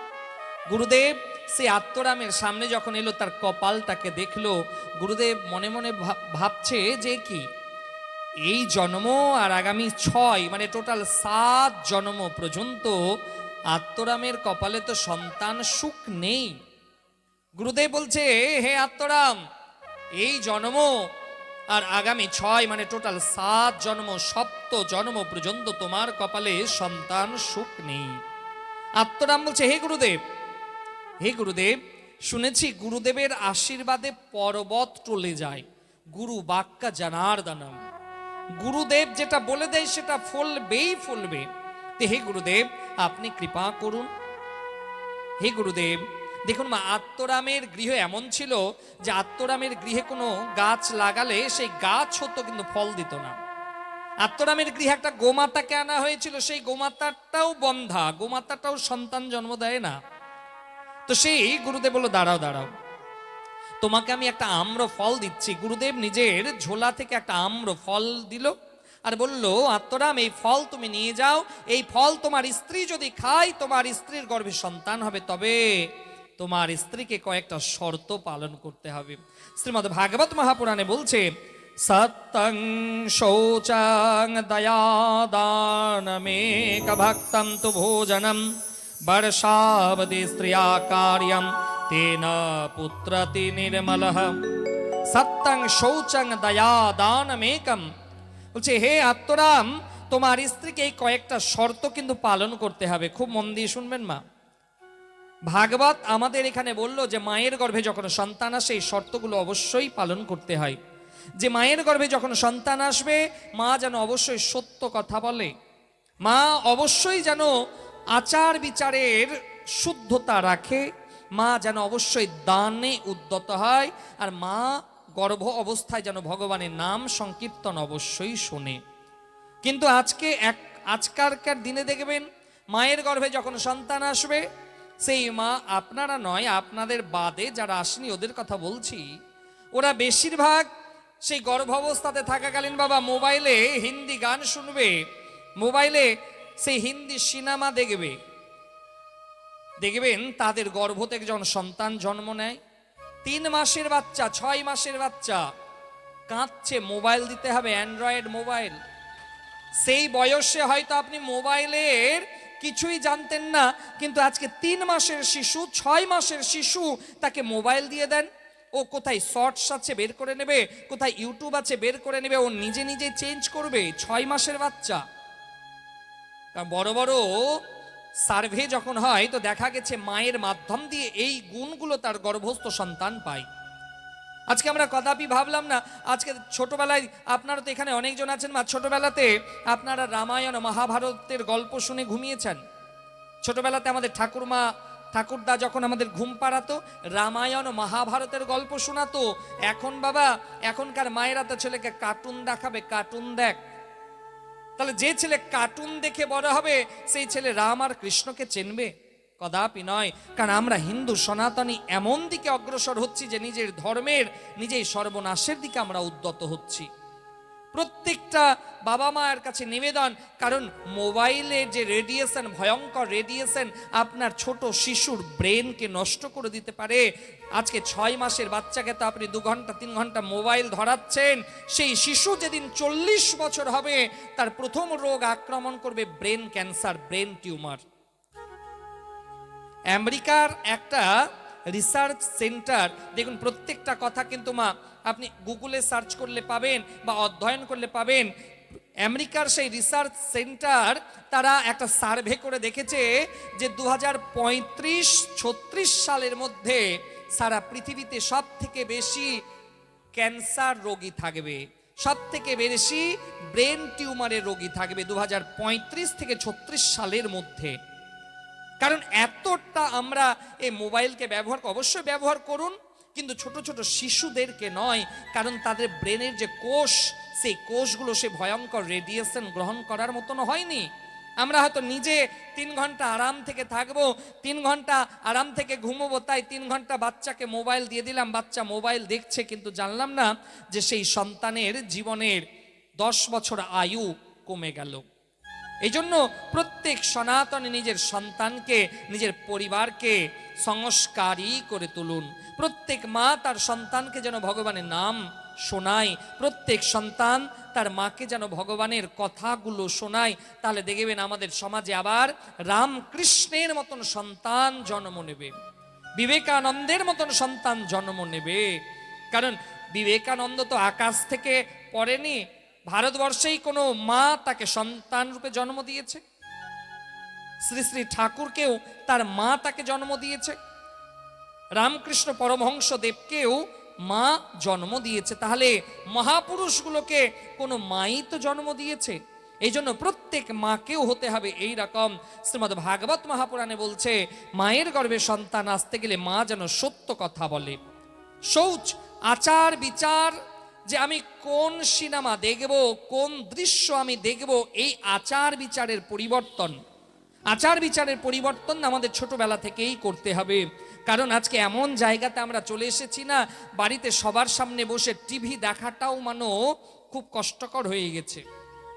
S1: গুরুদেব সেই আত্মরামের সামনে যখন এলো, তার কপালটাকে দেখলো। গুরুদেব মনে মনে ভাবছে যে কি এই জন্ম আর আগামী 6 মানে টোটাল 7 জন্ম পর্যন্ত আত্মরামের কপালে তো সন্তান সুখ নেই। গুরুদেব বলছে হে আত্মরাম, এই জন্ম আর আগামী 6 মানে টোটাল 7 জন্ম, 7 জন্ম পর্যন্ত তোমার কপালে সন্তান সুখ নেই। আত্মরাম বলছে হে গুরুদেব, হে গুরুদেব, শুনেছি গুরুদেবের আশীর্বাদে পর্বত টলে যায়, গুরু বাক্যা জানার্দনম। গুরুদেব যেটা বলে দেয় সেটা ফলবেই ফলবে। হে গুরুদেব আপনি কৃপা করুন। হে গুরুদেব দেখুন মা, আত্মরামের গৃহ এমন ছিল যে আত্মরামের গৃহে কোনো গাছ লাগালে সেই গাছ হতো কিন্তু ফল দিত না। আত্মরামের গৃহে একটা গোমাতাকে আনা হয়েছিল, সেই গোমাতাটাও বন্ধা, গোমাতাটাও সন্তান জন্ম দেয় না। তো সেই গুরুদেব বলল দাঁড়াও দাঁড়াও, তোমাকে আমি একটা আম্র ফল দিচ্ছি। গুরুদেব নিজের ঝোলা থেকে একটা আম্র ফল দিল আর বলল আত্মরাম এই ফল তুমি নিয়ে যাও, এই ফল তোমার স্ত্রী যদি খায় তোমার স্ত্রীর গর্ভে সন্তান হবে, তবে তোমার স্ত্রীকে কয়েকটা শর্ত পালন করতে হবে। শ্রীমদ্ ভাগবত মহাপুরাণে বলছে সত্যং শৌচাং দয়াদানমেক ভক্তম তু ভোজনম বর্ষাবধি স্ত্রিয়া কার্যম তেন পুত্রতি নির্মলঃ। সত্যং শৌচং দয়াদানমেকম বলছে হে আত্মরাম, তোমার স্ত্রীকে এই কয়েকটা শর্ত কিন্তু পালন করতে হবে। খুব মন দিয়ে শুনবেন মা। ভাগবত আমাদের এখানে বলল যে মায়ের গর্ভে যখন সন্তান আসে এই শর্তগুলো অবশ্যই পালন করতে হয়। যে মায়ের গর্ভে যখন সন্তান আসবে মা যেন অবশ্যই সত্য কথা বলে, মা অবশ্যই যেন আচার বিচারের শুদ্ধতা রাখে, মা যেন অবশ্যই দানে উদ্যত হয়, আর মা গর্ভ অবস্থায় যেন ভগবানের নাম সংকীর্তন অবশ্যই শোনে। কিন্তু আজকালকার দিনে দেখবেন মায়ের গর্ভে যখন সন্তান আসবে সেই মা, আপনারা নয় আপনাদের বাদে যারা আসেনি ওদের কথা বলছি, ওরা বেশিরভাগ সেই গর্ভ অবস্থাতে থাকাকালীন বাবা মোবাইলে হিন্দি গান শুনবে, মোবাইলে সেই হিন্দি সিনেমা দেখবে। দেখবেন তাদের গর্ভ থেকে যখন সন্তান জন্ম নেয় 3 মাসের বাচ্চা 6 মাসের বাচ্চা কাঁদছে, মোবাইল দিতে হবে, অ্যান্ড্রয়েড মোবাইল। সেই বয়সে হয়তো আপনি মোবাইলের কিছুই জানতেন না, কিন্তু আজকে 3 মাসের শিশু 6 মাসের শিশু তাকে মোবাইল দিয়ে দেন, ও কোথায় শর্টস আছে বের করে নেবে, কোথায় ইউটিউব আছে বের করে নেবে, ও নিজে নিজে চেঞ্জ করবে। 6 মাসের বাচ্চা। কারণ বড় বড় সার্ভে যখন হয় তো দেখা গেছে মায়ের মাধ্যম দিয়ে এই গুণগুলো তার গর্ভস্থ সন্তান পায়। আজকে আমরা কদাপি ভাবলাম না, আজকে ছোটবেলায় আপনারা তো এখানে অনেকজন আছেন মা, ছোটবেলাতে আপনারা রামায়ণ মহাভারতের গল্প শুনে ঘুমিয়েছেন। ছোটবেলাতে আমাদের ঠাকুরদা যখন আমাদের ঘুম পাড়াতো রামায়ণ মহাভারতের গল্প শোনাতো। এখন বাবা এখনকার মায়েরা তো ছেলেকে কার্টুন দেখাবে, কার্টুন দেখ। তাহলে যে ছেলে কার্টুন দেখে বড় হবে সেই ছেলে রাম আর কৃষ্ণকে চিনবে? কদাপি নয়। কারণ আমরা হিন্দু সনাতনী এমন দিকে অগ্রসর হচ্ছি যে নিজের ধর্মের নিজেই সর্বনাশের দিকে আমরা উদ্যত হচ্ছি। প্রত্যেকটা বাবা মায়ের কাছে নিবেদন, কারণ মোবাইলের যে রেডিয়েশন, ভয়ঙ্কর রেডিয়েশন আপনার ছোট শিশুর ব্রেনকে নষ্ট করে দিতে পারে। আজকে 6 মাসের বাচ্চাকে তো আপনি 2 ঘন্টা 3 ঘন্টা মোবাইল ধরাচ্ছেন, সেই শিশু যেদিন 40 বছর হবে তার প্রথম রোগ আক্রমণ করবে ব্রেন ক্যান্সার, ব্রেন টিউমার। আমেরিকার একটা রিসার্চ সেন্টার, দেখুন প্রত্যেকটা কথা কিন্তু মা আপনি গুগলে সার্চ করলে পাবেন বা অধ্যয়ন করলে পাবেন। আমেরিকার সেই রিসার্চ সেন্টার তারা একটা সার্ভে করে দেখেছে যে 2035-36 সালের মধ্যে সারা পৃথিবীতে সব থেকে বেশি ক্যান্সার রোগী থাকবে, সব থেকে বেশি ব্রেন টিউমারের রোগী থাকবে 2035 থেকে 36 সালের মধ্যে। কারণ এতটা আমরা এই মোবাইলকে অবশ্যই ব্যবহার করুন, কিন্তু ছোট ছোট শিশুদেরকে নয়। কারণ তাদের ব্রেনের যে কোষ, সেই কোষগুলো সে ভয়ঙ্কর রেডিয়েশন গ্রহণ করার মতন হয়নি। আমরা হয়তো নিজে 3 ঘন্টা আরাম থেকে থাকবো, 3 ঘন্টা আরাম থেকে ঘুমোবো, তাই 3 ঘন্টা বাচ্চাকে মোবাইল দিয়ে দিলাম, বাচ্চা মোবাইল দেখছে, কিন্তু জানলাম না যে সেই সন্তানের জীবনের 10 বছর আয়ু কমে গেল। এই জন্য প্রত্যেক সনাতনী নিজের সন্তানকে, নিজের পরিবারকে সংস্কারী করে তুলুন। প্রত্যেক মা তার সন্তানকে যেন ভগবানের নাম শোনায়, প্রত্যেক সন্তান তার মাকে যেন ভগবানের কথাগুলো শোনায়। তাহলে দেখবেন আমাদের সমাজে আবার রামকৃষ্ণের মতন সন্তান জন্ম নেবে, বিবেকানন্দের মতন সন্তান জন্ম নেবে। কারণ বিবেকানন্দ তো আকাশ থেকে পড়েনি, ভারতবর্ষেই কোনো মা তাকে সন্তান রূপে জন্ম দিয়েছে। শ্রী শ্রী ঠাকুরকেও তার মা তাকে জন্ম দিয়েছে, রামকৃষ্ণ পরমহংস দেবকেও মা জন্ম দিয়েছে। তাহলে মহাপুরুষগুলোকে কোনো মাই তো জন্ম দিয়েছে। এই জন্য প্রত্যেক মাকেও হতে হবে এই রকম। শ্রীমদ্ ভাগবত মহাপুরাণে বলছে, মায়ের গর্ভে সন্তান আসতে গেলে মা যেন সত্য কথা বলে। শৌচ, আচার বিচার, যে আমি কোন সিনেমা দেখব, কোন দৃশ্য আমি দেখব, এই আচার বিচারের পরিবর্তন, আচার বিচারের পরিবর্তন আমাদের ছোটবেলা থেকেই করতে হবে। কারণ আজকে এমন জায়গাতে আমরা চলে এসেছি না, বাড়িতে সবার সামনে বসে টিভি দেখাটাও মানো খুব কষ্টকর হয়ে গেছে।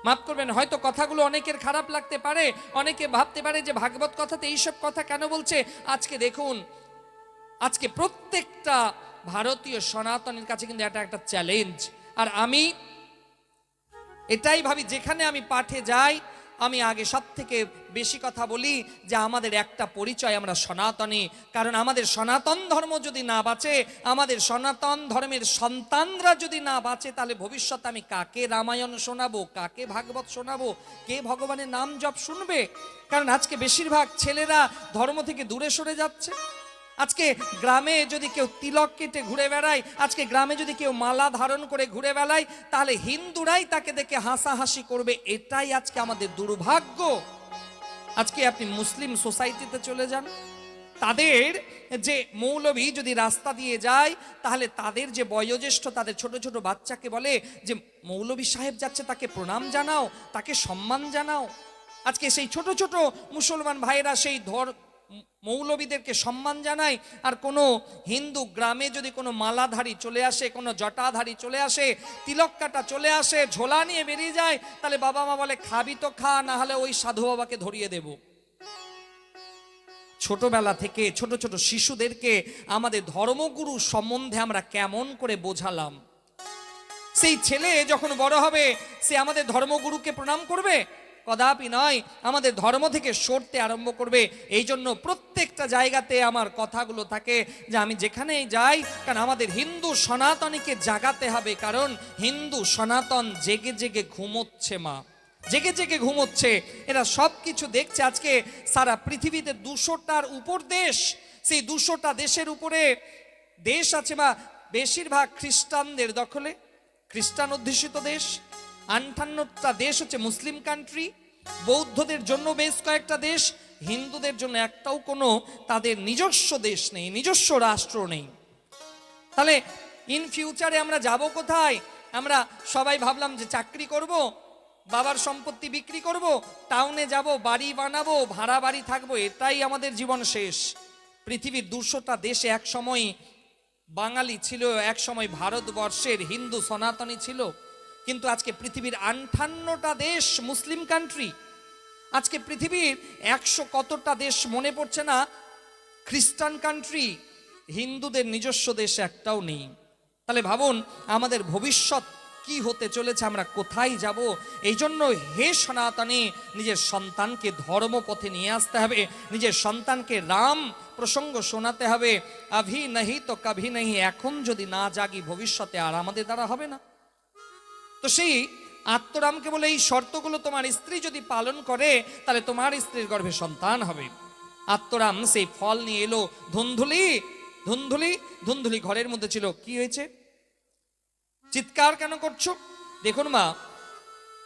S1: মাফ করবেন, হয়তো কথাগুলো অনেকের খারাপ লাগতে পারে, অনেকে ভাবতে পারে যে ভাগবত কথাতে এইসব কথা কেন বলছে। আজকে দেখুন, আজকে প্রত্যেকটা ভারতীয় সনাতনের কাছে কিন্তু এটা একটা চ্যালেঞ্জ। আর আমি এটাই ভাবি, যেখানে আমি পাঠে যাই, আমি আগে সব থেকে বেশি কথা বলি যে আমাদের একটা পরিচয়, আমরা সনাতনী। কারণ আমাদের সনাতন ধর্ম যদি না বাঁচে, আমাদের সনাতন ধর্মের সন্তানরা যদি না বাঁচে, তাহলে ভবিষ্যতে আমি কাকে রামায়ণ শোনাবো, কাকে ভাগবত শোনাবো, কে ভগবানের নাম জপ শুনবে? কারণ আজকে বেশিরভাগ ছেলেরা ধর্ম থেকে দূরে সরে যাচ্ছে। আজকে গ্রামে যদি কেউ তিলক কেটে ঘুরে বেড়ায়, আজকে গ্রামে যদি কেউ মালা ধারণ করে ঘুরে বেড়ায়, তাহলে হিন্দুরাই তাকে দেখে হাসাহাসি করবে। এটাই আজকে আমাদের দুর্ভাগ্য। আজকে আপনি মুসলিম সোসাইটিতে চলে যান, তাদের যে মৌলভী যদি রাস্তা দিয়ে যায়, তাহলে তাদের যে বয়োজ্যেষ্ঠ, তাদের ছোট ছোট বাচ্চাকে বলে যে মৌলভী সাহেব যাচ্ছে, তাকে প্রণাম জানাও, তাকে সম্মান জানাও। আজকে সেই ছোট ছোট মুসলমান ভাইরা সেই মৌলবীদেরকে সম্মান জানায়। আর কোনো হিন্দু গ্রামে যদি কোনো মালাধারী চলে আসে, কোনো জটাধারী চলে আসে, তিলক কাটা চলে আসে, ঝোলা নিয়ে বেরিয়ে যায়, তাহলে বাবা মা বলে খাবি তো খা, না হলে ওই সাধু বাবাকে ধরিয়ে দেব। ছোটবেলা থেকে ছোট ছোট শিশুদেরকে আমাদের ধর্মগুরু সম্বন্ধে আমরা কেমন করে বোঝালাম? সেই ছেলে যখন বড় হবে, সে আমাদের ধর্মগুরুকে প্রণাম করবে? কদাপি নয়, আমাদের ধর্ম থেকে সরতে আরম্ভ করবে। এই জন্য প্রত্যেকটা জায়গাতে আমার কথাগুলো থাকে যে আমি যেখানেই যাই, কারণ আমাদের হিন্দু সনাতনীকে জাগাতে হবে। কারণ হিন্দু সনাতন জেগে জেগে ঘুমোচ্ছে, মা জেগে জেগে ঘুমোচ্ছে। এরা সব কিছু দেখছে। আজকে সারা পৃথিবীতে 200টার উপর দেশ, সেই 200টা দেশের উপরে দেশ আছে বা বেশিরভাগ খ্রিস্টানদের দখলে, খ্রিস্টান অধ্যুষিত দেশ। 58টা দেশ হচ্ছে মুসলিম কান্ট্রি, বৌদ্ধদের জন্য বেশ কয়েকটা দেশ, হিন্দুদের জন্য একটাও কোনো তাদের নিজস্ব দেশ নেই, নিজস্ব রাষ্ট্র নেই। তাহলে ইন ফিউচারে আমরা যাব কোথায়? আমরা সবাই ভাবলাম যে চাকরি করব, বাবার সম্পত্তি বিক্রি করব, টাউনে যাব, বাড়ি বানাবো, ভাড়া বাড়ি থাকবো, এটাই আমাদের জীবন শেষ। পৃথিবীর 200টা দেশে এক সময় বাঙালি ছিল, এক সময় ভারতবর্ষের হিন্দু সনাতনী ছিল, কিন্তু আজকে পৃথিবীর 58টা দেশ মুসলিম কান্ট্রি। আজকে পৃথিবীর 100 কতটা দেশ মনে পড়ছে না খ্রিস্টান কান্ট্রি। হিন্দুদের নিজস্ব দেশ একটাও নেই। তাহলে ভাবুন আমাদের ভবিষ্যৎ কি হতে চলেছে, আমরা কোথায় যাব? এই জন্য হে সনাতনী, নিজের সন্তানকে ধর্মপথে নিয়ে আসতে হবে, নিজের সন্তানকে রাম প্রসঙ্গ শোনাতে হবে। আভি নাহি তো কভি নাহি, এখন যদি না জাগি ভবিষ্যতে আর আমাদের দ্বারা হবে না। তো সেই আত্মরামকে বলে এই শর্তগুলো তোমার স্ত্রী যদি পালন করে, তাহলে তোমার স্ত্রীর গর্ভে সন্তান হবে। আত্মরাম সেই ফল নিয়ে এলো। ধুন্ধুলি ধুন্ধুলি ধুন্ধুলি ঘরের মধ্যে ছিল। কি হয়েছে, চিৎকার কেন করছো? দেখুন মা,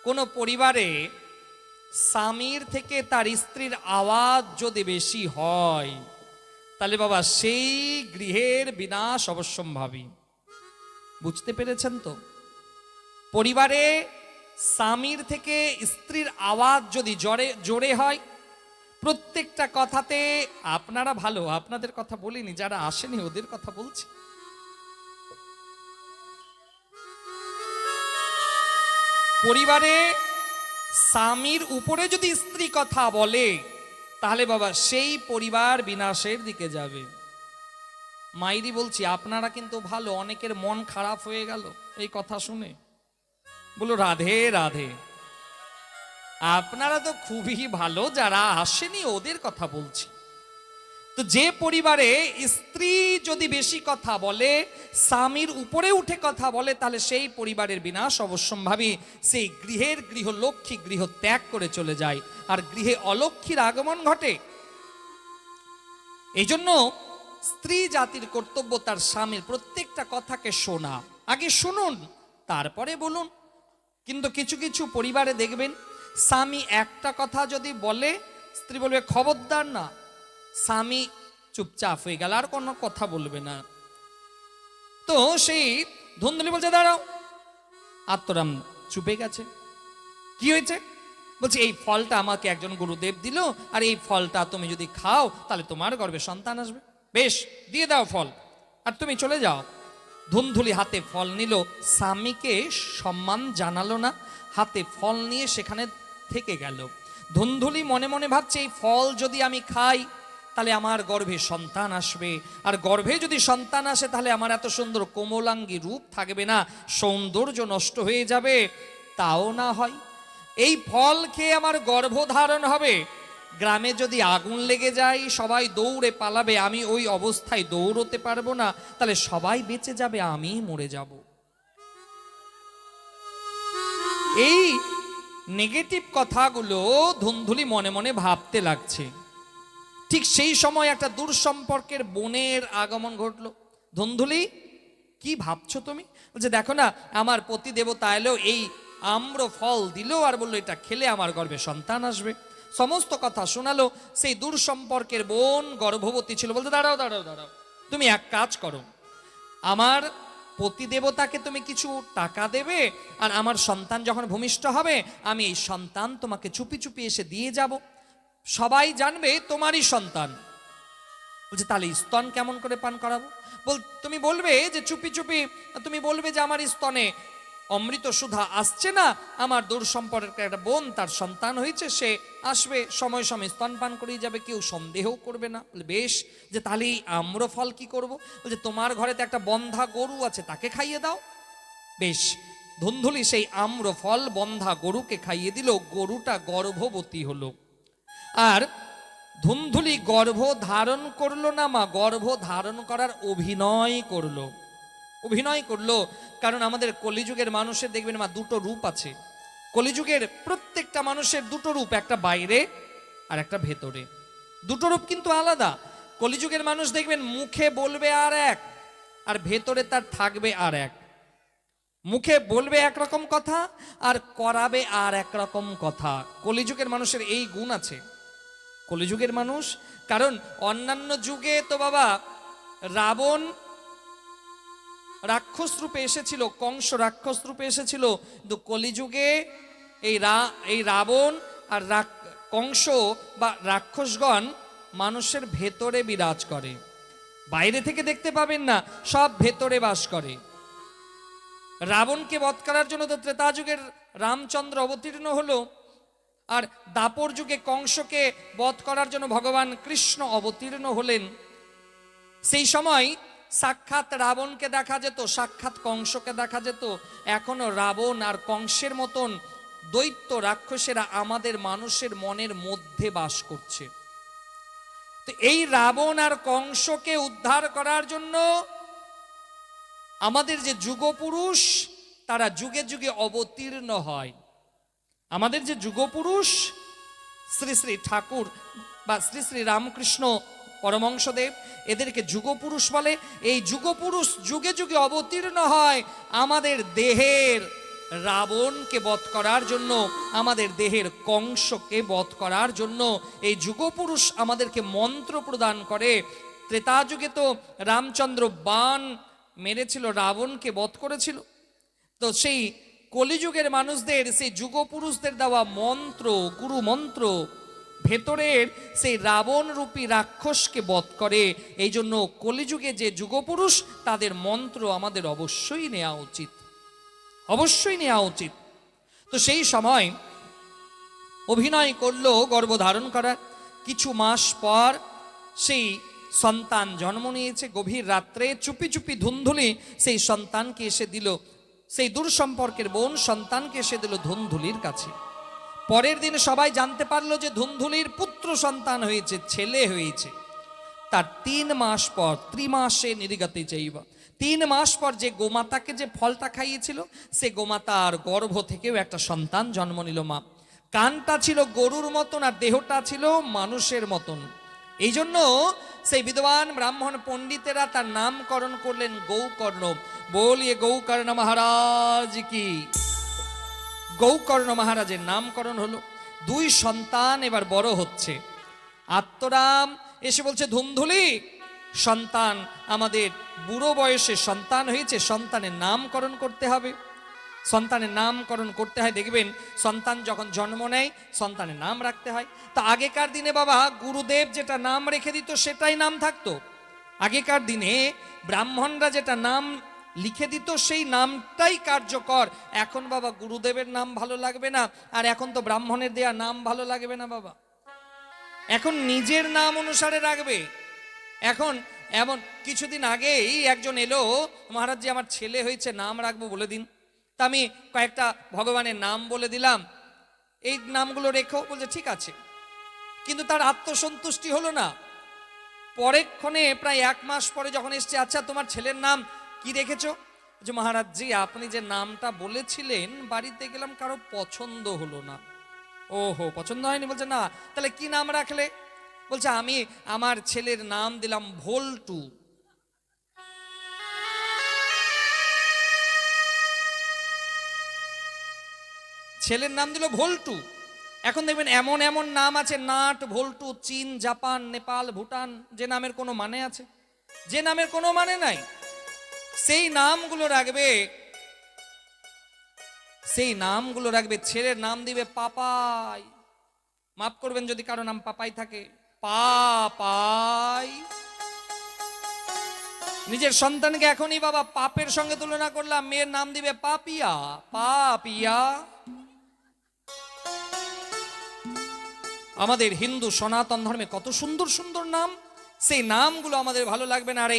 S1: কোন পরিবারে স্বামীর থেকে তার স্ত্রীর আওয়াজ যদি বেশি হয়, তাহলে বাবা সেই গৃহের বিনাশ অবশ্যম্ভাবী। বুঝতে পেরেছেন তো? পরিবারে স্বামীর থেকে স্ত্রীর আওয়াজ যদি জোরে জোরে হয়, প্রত্যেকটা কথাতে, আপনারা ভালো, আপনাদের কথা বলিনি, যারা আসেনি ওদের কথা বলছি। পরিবারে স্বামীর উপরে যদি স্ত্রী কথা বলে, তাহলে বাবা সেই পরিবার বিনাশের দিকে যাবে। মাইরি বলছি, আপনারা কিন্তু ভালো, অনেকের মন খারাপ হয়ে গেল এই কথা শুনে। বলো রাধে রাধে। আপনারা তো খুবই ভালো, যারা আসেনি ওদের কথা বলছি। তো যে পরিবারে স্ত্রী যদি বেশি কথা বলে, স্বামীর উপরে উঠে কথা বলে, তাহলে সেই পরিবারের বিনাশ অবশ্যম্ভাবী। সেই গৃহের গৃহলক্ষ্মী গৃহ ত্যাগ করে চলে যায়, আর গৃহে অলক্ষ্মীর আগমন ঘটে। এই জন্য স্ত্রী জাতির কর্তব্য তার স্বামীর প্রত্যেকটা কথাকে শোনা। আগে শুনুন, তারপরে বলুন। কিন্তু কিছু কিছু পরিবারে দেখবেন, স্বামী একটা কথা যদি বলে, স্ত্রী বলবে খবরদার না। স্বামী চুপচাপ হয়ে গেল, আর কোনো কথা বলবে না। তো সেই ধুন্দুলি বলছে দাঁড়াও, আত্মরাম চুপে গেছে। কি হয়েছে? বলছে এই ফলটা আমাকে একজন গুরুদেব দিল, আর এই ফলটা তুমি যদি খাও তাহলে তোমার গর্ভে সন্তান আসবে। বেশ, দিয়ে দাও ফল, আর তুমি চলে যাও। ধুন্ধুলি হাতে ফল নিল, স্বামীকে সম্মান জানালো না, হাতে ফল নিয়ে সেখানে থেকে গেল। ধুন্ধুলি মনে মনে ভাবছে, এই ফল যদি আমি খাই তাহলে আমার গর্ভে সন্তান আসবে, আর গর্ভে যদি সন্তান আসে তাহলে আমার এত সুন্দর কোমলাঙ্গী রূপ থাকবে না, সৌন্দর্য নষ্ট হয়ে যাবে। তাও না হয়, এই ফল খেয়ে আমার গর্ভধারণ হবে, গ্রামে যদি আগুন লেগে যায় সবাই দৌড়ে পালাবে, আমি ওই অবস্থায় দৌড়তে পারবো না, তাহলে সবাই বেঁচে যাবে, আমি মরে যাব। এই নেগেটিভ কথাগুলো ধুন্ধুলি মনে মনে ভাবতে লাগছে। ঠিক সেই সময় একটা দূর সম্পর্কের বোনের আগমন ঘটলো। ধুন্ধুলি, কি ভাবছো তুমি? বলছে দেখো না, আমার পতি দেবতা এলো, এই আম্র ফল দিল, আর বললো এটা খেলে আমার গর্ভে সন্তান আসবে। সমস্ত কথা শোনালো। সেই দূর সম্পর্কের বোন গর্ভবতী ছিল। বলতে দাঁড়াও দাঁড়াও দাঁড়াও, তুমি এক কাজ করো, আমার পতি দেবতাকে তুমি কিছু টাকা দেবে, আর আমার সন্তান যখন ভূমিষ্ঠ হবে আমি এই সন্তান তোমাকে চুপি চুপি এসে দিয়ে যাব, সবাই জানবে তোমারই সন্তান। বলছে তাহলে স্তন কেমন করে পান করাবো? তুমি বলবে যে চুপি চুপি, তুমি বলবে যে আমার স্তনে অমৃত সুধা আসছে না, আমার দূর সম্পর্কের একটা বোন, তার সন্তান হয়েছে, সে আসবে, সময় সময় স্তন পান করেই যাবে, কেউ সন্দেহ করবে না। বেশ, যে তাহলে এই আম্রফল কি করব? বলছে তোমার ঘরে তো একটা বন্ধা গরু আছে, তাকে খাইয়ে দাও। বেশ, ধুন্ধুলি সেই আম্রফল বন্ধা গরুকে খাইয়ে দিল, গরুটা গর্ভবতী হলো। আর ধুন্ধুলি গর্ভ ধারণ করলো না মা, গর্ভ ধারণ করার অভিনয় করলো। অভিনয় করলো, কারণ আমাদের কলিযুগের মানুষের দেখবেন মা দুটো রূপ আছে। কলিযুগের প্রত্যেকটা মানুষের দুটো রূপ, একটা বাইরে আর একটা ভেতরে। দুটো রূপ কিন্তু আলাদা। কলিযুগের মানুষ দেখবেন মুখে বলবে আর এক, আর ভেতরে তার থাকবে আর এক। মুখে বলবে একরকম কথা, আর করাবে আর একরকম কথা। কলিযুগের মানুষের এই গুণ আছে, কলিযুগের মানুষ। কারণ অন্যান্য যুগে তো বাবা রাবণ রাক্ষস রূপে এসেছিল, কংস রাক্ষস রূপে এসেছিল, কিন্তু কলিযুগে এই রাবণ আর কংস বা রাক্ষসগণ মানুষের ভেতরে বিরাজ করে। বাইরে থেকে দেখতে পাবেন না, সব ভেতরে বাস করে। রাবণকে বধ করার জন্য তো ত্রেতা যুগের রামচন্দ্র অবতীর্ণ হলো, আর দাপর যুগে কংসকে বধ করার জন্য ভগবান কৃষ্ণ অবতীর্ণ হলেন। সেই সময় সাক্ষাৎ রাবণকে দেখা যেত, সাক্ষাৎ কংসকে দেখা যেত। এখনো রাবণ আর কংসের মতন দৈত্য রাক্ষসেরা আমাদের মানুষের মনের মধ্যে বাস করছে। তো এই রাবণ আর কংসকে উদ্ধার করার জন্য আমাদের যে যুগপুরুষ, তারা যুগে যুগে অবতীর্ণ হয়। আমাদের যে যুগপুরুষ শ্রী শ্রী ঠাকুর বা শ্রী শ্রী রামকৃষ্ণ পরমহংসদেব, এদেরকে যুগপুরুষ বলে। এই যুগপুরুষ যুগে যুগে অবতীর্ণ হয় আমাদের দেহের রাবণকে বধ করার জন্য, আমাদের দেহের কংসকে বধ করার জন্য এই যুগপুরুষ আমাদেরকে মন্ত্র প্রদান করে। ত্রেতা যুগে তো রামচন্দ্র বাণ মেরেছিল, রাবণকে বধ করেছিল। তো সেই কলিযুগের মানুষদের, সেই যুগপুরুষদের দেওয়া মন্ত্র, গুরু মন্ত্র ভেতরের সেই রাবণ রূপী রাক্ষসকে বধ করে। এই জন্য কলিযুগে যে যুগপুরুষ, তাদের মন্ত্র আমাদের অবশ্যই নেওয়া উচিত, অবশ্যই নেওয়া উচিত। তো সেই সময় অভিনয় করলো গর্ভধারণ করার। কিছু মাস পর সেই সন্তান জন্ম নিয়েছে। গভীর রাত্রে চুপি চুপি ধুন্ধুলি সেই সন্তানকে এসে দিল, সেই দূর সম্পর্কের বোন সন্তানকে এসে দিল ধুন্ধুলির কাছে। পরের দিন সবাই জানতে পারলো যে ধুন্ধুলির পুত্র সন্তান হয়েছে, ছেলে হয়েছে। তার 3 মাস পর, ত্রিমাসে নির্গতে চাইবা, 3 মাস পর যে গোমাতাকে যে ফলটা খাইয়েছিল, সে গোমাতার গর্ভ থেকেও একটা সন্তান জন্ম নিল। মা কানটা ছিল গরুর মতন আর দেহটা ছিল মানুষের মতন। এই জন্য সেই বিদ্বান ব্রাহ্মণ পণ্ডিতেরা তার নামকরণ করলেন গৌকর্ণ। বলিয়ে গৌকর্ণ মহারাজ কি। গৌকর্ণ মহারাজের নামকরণ হলো। 2 সন্তান এবার বড় হচ্ছে। আত্মরাম এসে বলছে, ধুন্ধুলি সন্তান আমাদের বুড়ো বয়সে সন্তান হয়েছে, সন্তানের নামকরণ করতে হবে। সন্তানের নামকরণ করতে হয়, দেখবেন সন্তান যখন জন্ম নেয় সন্তানের নাম রাখতে হয়। তা আগেকার দিনে বাবা গুরুদেব যেটা নাম রেখে দিত সেটাই নাম থাকতো। আগেকার দিনে ব্রাহ্মণরা যেটা নাম লিখে দিত সেই নামটাই কার্যকর। এখন বাবা গুরুদেবের নাম ভালো লাগবে না, আর এখন তো ব্রাহ্মণের দেয়া নাম ভালো লাগবে না বাবা, এখন নিজের নাম অনুসারে রাখবে। এখন এমন কিছুদিন আগেই একজন এলো, মহারাজ জি আমার ছেলে হয়েছে, নাম রাখবো বলে দিন। তা আমি কয়েকটা ভগবানের নাম বলে দিলাম, এই নামগুলো রেখো। বলছে ঠিক আছে, কিন্তু তার আত্মসন্তুষ্টি হলো না। পরেক্ষণে প্রায় 1 মাস পরে যখন এসছে, আচ্ছা তোমার ছেলের নাম কি রেখেছো? যে মহারাজ জি আপনি যে নামটা বলেছিলেন বাড়িতে গেলাম, কারো পছন্দ হলো না। ওহো, পছন্দ হয়নি? বলছে না। তাহলে কি নাম রাখলে? বলছে আমি আমার ছেলের নাম দিলাম ভোল্টু। ছেলের নাম দিল ভোল্টু। এখন দেখবেন এমন এমন নাম আছে, নাট, ভোল্টু, চীন, জাপান, নেপাল, ভুটান, যে নামের কোনো মানে আছে? যে নামের কোনো মানে নাই। সেই নামগুলো রাখবে, সেই নামগুলো রাখবে। ছেলের নাম দিবে পাপাই। মাফ করবেন যদি কারো নাম পাপাই থাকে, পাপাই। নিজের সন্তানকে এখনই বাবা পাপের সঙ্গে তুলনা করলাম, মেয়ের নাম দিবে পাপিয়া, পাপিয়া। আমাদের হিন্দু সনাতন ধর্মে কত সুন্দর সুন্দর নাম, সেই নামগুলো আমাদের ভালো লাগবে না। আর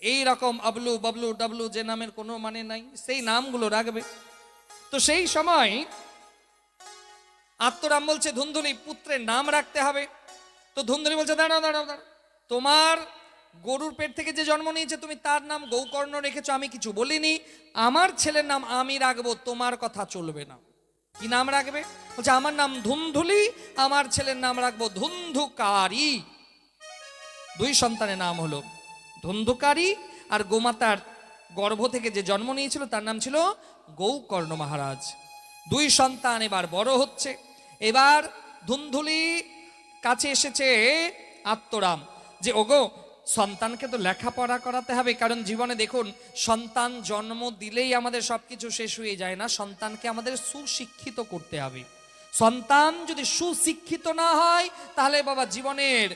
S1: এই রকম আবলু বাবলু ডাবলু যে নামের কোনো মানে নাই, সেই নামগুলো রাখবে। তো সেই সময় আত্মরাম বলছে ধুন্ধুলি পুত্রের নাম রাখতে হবে। তো ধুন্ধুলি বলছে দাঁড়াও দাঁড়াও দাঁড়াও, তোমার গরুর পেট থেকে যে জন্ম নিয়েছে তুমি তার নাম গৌকর্ণ রেখেছো, আমি কিছু বলিনি। আমার ছেলের নাম আমি রাখবো, তোমার কথা চলবে না। কি নাম রাখবে? বলছে আমার নাম ধুন্ধুলি, আমার ছেলের নাম রাখবো ধুন্ধুকারী। 2 সন্তানের নাম হলো ধুন্ধুকারী, আর গোমাতার গর্ভ থেকে যে জন্ম নিয়েছিল তার নাম ছিল গৌকর্ণ মহারাজ। 2 সন্তান এবার বড় হচ্ছে। এবার ধুন্ধুলি কাছে এসেছে আত্মরাম, যে ওগো সন্তানকে তো লেখাপড়া করাতে হবে, কারণ জীবনে দেখুন সন্তান জন্ম দিলেই আমাদের সবকিছু শেষ হয়ে যায় না, সন্তানকে আমাদের সুশিক্ষিত করতে হবে। সন্তান যদি সুশিক্ষিত না হয় তাহলে বাবা জীবনের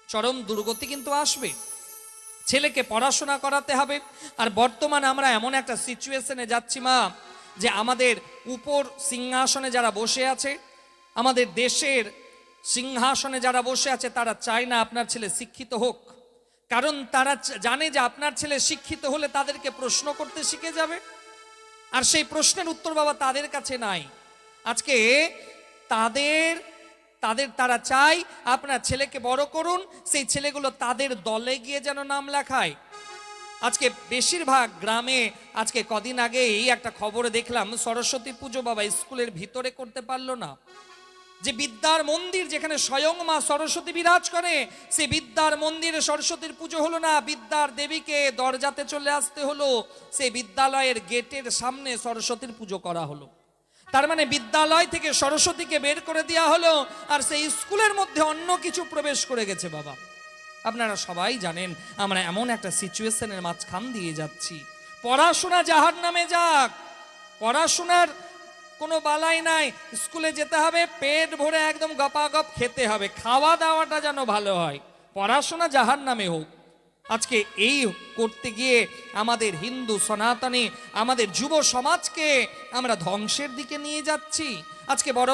S1: চরম দুর্গতি কিন্তু আসবে। ছেলেকে পড়াশোনা করাতে হবে। আর বর্তমানে আমরা এমন একটা সিচুয়েশনে যাচ্ছি মা, যে আমাদের উপর সিংহাসনে যারা বসে আছে, আমাদের দেশের সিংহাসনে যারা বসে আছে, তারা চায় না আপনার ছেলে শিক্ষিত হোক, কারণ তারা জানে যে আপনার ছেলে শিক্ষিত হলে তাদেরকে প্রশ্ন করতে শিখে যাবে, আর সেই প্রশ্নের উত্তর বাবা তাদের কাছে নাই। আজকে তারা চায় আপনার ছেলেকে বড় করুন, সেই ছেলেগুলো তাদের দলে গিয়ে যেন নাম লেখায়। আজকে বেশিরভাগ গ্রামে, আজকে কদিন আগেই একটা খবরে দেখলাম সরস্বতী পুজো বাবা স্কুলের ভিতরে করতে পারলো না। যে বিদ্যার মন্দির, যেখানে স্বয়ং মা সরস্বতী বিরাজ করে, সে বিদ্যার মন্দিরে সরস্বতীর পুজো হলো না, বিদ্যার দেবীকে দরজাতে চলে আসতে হলো, সে বিদ্যালয়ের গেটের সামনে সরস্বতীর পুজো করা হলো। তার মানে বিদ্যালয় থেকে সরস্বতীকে বের করে দেওয়া হলো, আর সেই স্কুলের মধ্যে অন্য কিছু প্রবেশ করে গেছে। বাবা, আপনারা সবাই জানেন আমরা এমন একটা সিচুয়েশনের মাঝখান দিয়ে যাচ্ছি। পড়াশোনা জাহান্নামে যাক, পড়াশোনার কোনো বালাই নাই, স্কুলে যেতে হবে, পেট ভরে একদম গপাগপ খেতে হবে, খাওয়া দাওয়াটা যেন ভালো হয়, পড়াশোনা জাহান্নামে হোক। আজকে এই করতে গিয়ে আমাদের হিন্দু সনাতনী, আমাদের যুব সমাজকে আমরা ধ্বংসের দিকে নিয়ে যাচ্ছি। আজকে বড়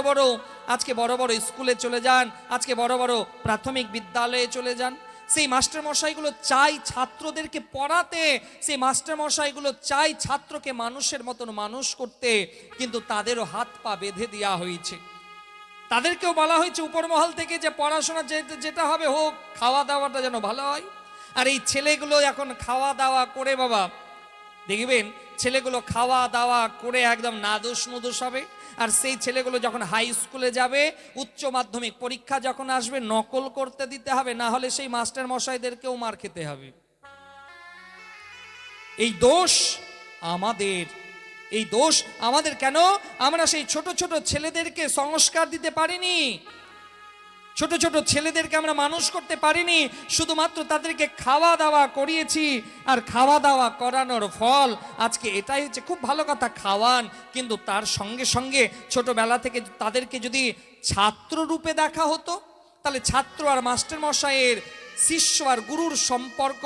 S1: বড় স্কুলে চলে যান, আজকে বড় বড় প্রাথমিক বিদ্যালয়ে চলে যান, সেই মাস্টার মশাইগুলো চাই ছাত্রদেরকে পড়াতে, সেই মাস্টার মশাইগুলো চাই ছাত্রকে মানুষের মতন মানুষ করতে, কিন্তু তাদেরও হাত পা বেঁধে দেওয়া হয়েছে। তাদেরকেও বলা হয়েছে উপর মহল থেকে যে পড়াশোনা যেটা হবে হোক, খাওয়া দাওয়াটা যেন ভালো হয়। আর এই ছেলেগুলো এখন খাওয়া দাওয়া করে, বাবা দেখবেন ছেলেগুলো খাওয়া দাওয়া করে একদম নাদুস নুদুস হবে। আর সেই ছেলেগুলো যখন হাই স্কুলে যাবে, উচ্চ মাধ্যমিক পরীক্ষা যখন আসবে, নকল করতে দিতে হবে, না হলে সেই মাস্টার মশাইদেরকেও মার খেতে হবে। এই দোষ আমাদের, এই দোষ আমাদের। কেন আমরা সেই ছোট ছোট ছেলেদেরকে সংস্কার দিতে পারিনি, ছোট ছোট ছেলেদেরকে আমরা মানুষ করতে পারিনি, শুধুমাত্র তাদেরকে খাওয়া দাওয়া করিয়েছি। আর খাওয়া দাওয়া করানোর ফল আজকে এটাই হচ্ছে। খুব ভালো কথা খাওয়ান, কিন্তু তার সঙ্গে সঙ্গে ছোটবেলা থেকে তাদেরকে যদি ছাত্র রূপে দেখা হতো, তাহলে ছাত্র আর মাস্টার মশাইয়ের, শিষ্য আর গুরুর সম্পর্ক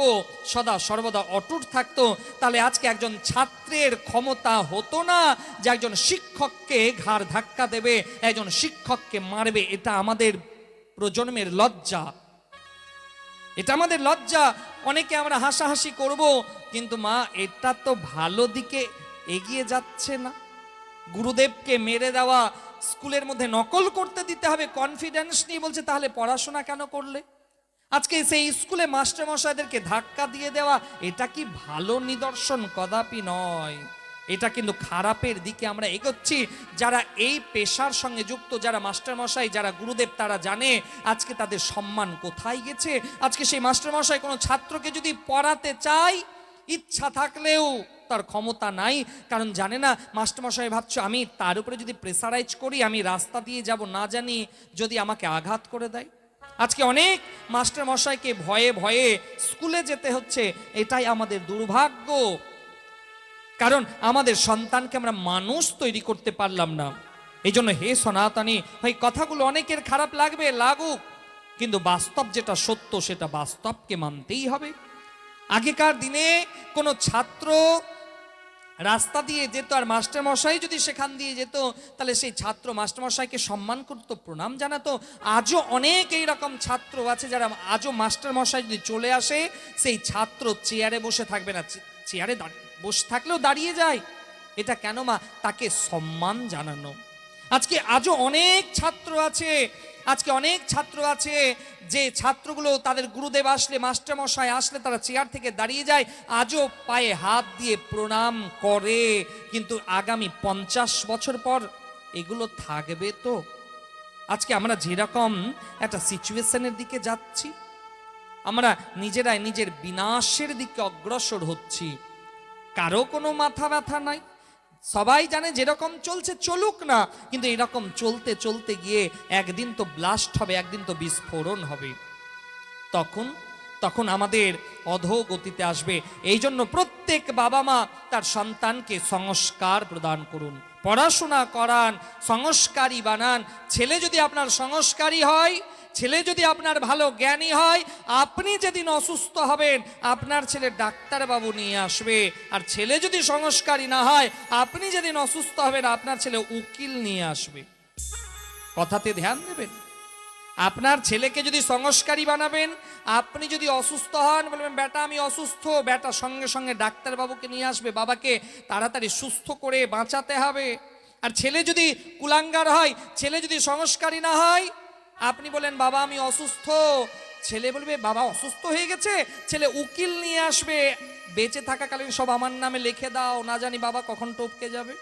S1: সদা সর্বদা অটুট থাকতো, তাহলে আজকে একজন ছাত্রের ক্ষমতা হতো না যে একজন শিক্ষককে ঘাড় ধাক্কা দেবে, একজন শিক্ষককে মারবে। এটা আমাদের প্রজন্মের লজ্জা, এটা আমাদের লজ্জা। অনেকে আমরা হাসাহাসি করব, কিন্তু মা এটা তো ভালো দিকে এগিয়ে যাচ্ছে না। গুরুদেবকে মেরে দেওয়া, স্কুলের মধ্যে নকল করতে দিতে হবে কনফিডেন্স নিয়ে, বলছে তাহলে পড়াশোনা কেন করলে? আজকে সেই স্কুলে মাস্টার মশাইদেরকে ধাক্কা দিয়ে দেওয়া, এটা কি ভালো নিদর্শন? কদাপি নয়। এটা কিন্তু খারাপের দিকে আমরা এগোচ্ছি। যারা এই পেশার সঙ্গে যুক্ত, যারা মাস্টার মশাই, যারা গুরুদেব, তারা জানে আজকে তাদের সম্মান কোথায় গেছে। আজকে সেই মাস্টার মশাই কোনো ছাত্রকে যদি পড়াতে চায়, ইচ্ছা থাকলেও তার ক্ষমতা নাই, কারণ জানে না মাস্টার মশাই ভাবছো আমি তার উপরে যদি প্রেসারাইজ করি, আমি রাস্তা দিয়ে যাব না জানি যদি আমাকে আঘাত করে দেয়। আজকে অনেক মাস্টার মশাইকে ভয়ে ভয়ে স্কুলে যেতে হচ্ছে। এটাই আমাদের দুর্ভাগ্য, কারণ আমাদের সন্তানকে আমরা মানুষ তৈরি করতে পারলাম না। এই জন্য হে সনাতনী, এই কথাগুলো অনেকের খারাপ লাগবে, লাগুক, কিন্তু বাস্তব যেটা সত্য সেটা বাস্তবকে মানতেই হবে। আগেকার দিনে কোনো ছাত্র রাস্তা দিয়ে যেত, আর মাস্টার মশাই যদি সেখান দিয়ে যেত, তাহলে সেই ছাত্র মাস্টার মশাইকে সম্মান করতো, প্রণাম জানাতো। আজও অনেক এইরকম ছাত্র আছে যারা আজও মাস্টার মশাই যদি চলে আসে, সেই ছাত্র চেয়ারে বসে থাকবে না, চেয়ারে বসে থাকলেও দাঁড়িয়ে যায়। এটা কেন মা? তাকে সম্মান জানানো। আজকে আজও অনেক ছাত্র আছে, আজকে অনেক ছাত্র আছে যে ছাত্রগুলো তাদের গুরুদেব আসলে, মাস্টার মশাই আসলে তারা চেয়ার থেকে দাঁড়িয়ে যায়, আজও পায়ে হাত দিয়ে প্রণাম করে। কিন্তু আগামী 50 বছর পর এগুলো থাকবে তো? আজকে আমরা যেরকম একটা সিচুয়েশনের দিকে যাচ্ছি, আমরা নিজেরাই নিজের বিনাশের দিকে অগ্রসর হচ্ছি। কারো কোনো মাথা ব্যথা নাই, সবাই জানে যেরকম চলছে চলুক না, কিন্তু এরকম চলতে চলতে গিয়ে একদিন তো ব্লাস্ট হবে, একদিন তো বিস্ফোরণ হবে, তখন আমাদের অধোগতিতে আসবে। এই জন্য প্রত্যেক বাবা মা তার সন্তানকে সংস্কার প্রদান করুন, পড়াশোনা করান, সংস্কারী বানান। ছেলে যদি আপনার সংস্কারী হয়, ছেলে যদি আপনার ভালো জ্ঞানী হয়, আপনি যেদিন অসুস্থ হবেন আপনার ছেলে ডাক্তারবাবু নিয়ে আসবে। আর ছেলে যদি সংস্কারী না হয়, আপনি যেদিন অসুস্থ হবেন আপনার ছেলে উকিল নিয়ে আসবে। কথাতে ধ্যান দেবেন। আপনার ছেলেকে যদি সংস্কারী বানাবেন, আপনি যদি অসুস্থ হন, বলবেন বেটা আমি অসুস্থ, বেটা সঙ্গে সঙ্গে ডাক্তারবাবুকে নিয়ে আসবে, বাবাকে তাড়াতাড়ি সুস্থ করে বাঁচাতে হবে। আর ছেলে যদি কুলাঙ্গার হয়, ছেলে যদি সংস্কারী না হয়, আপনি বলেন বাবা আমি অসুস্থ, ছেলে বলবে বাবা অসুস্থ হয়ে গেছে, ছেলে উকিল নিয়ে আসবে, বেঁচে থাকাকালীন সব আমার নামে লিখে দাও, না জানি বাবা কখন টপকে যাবে।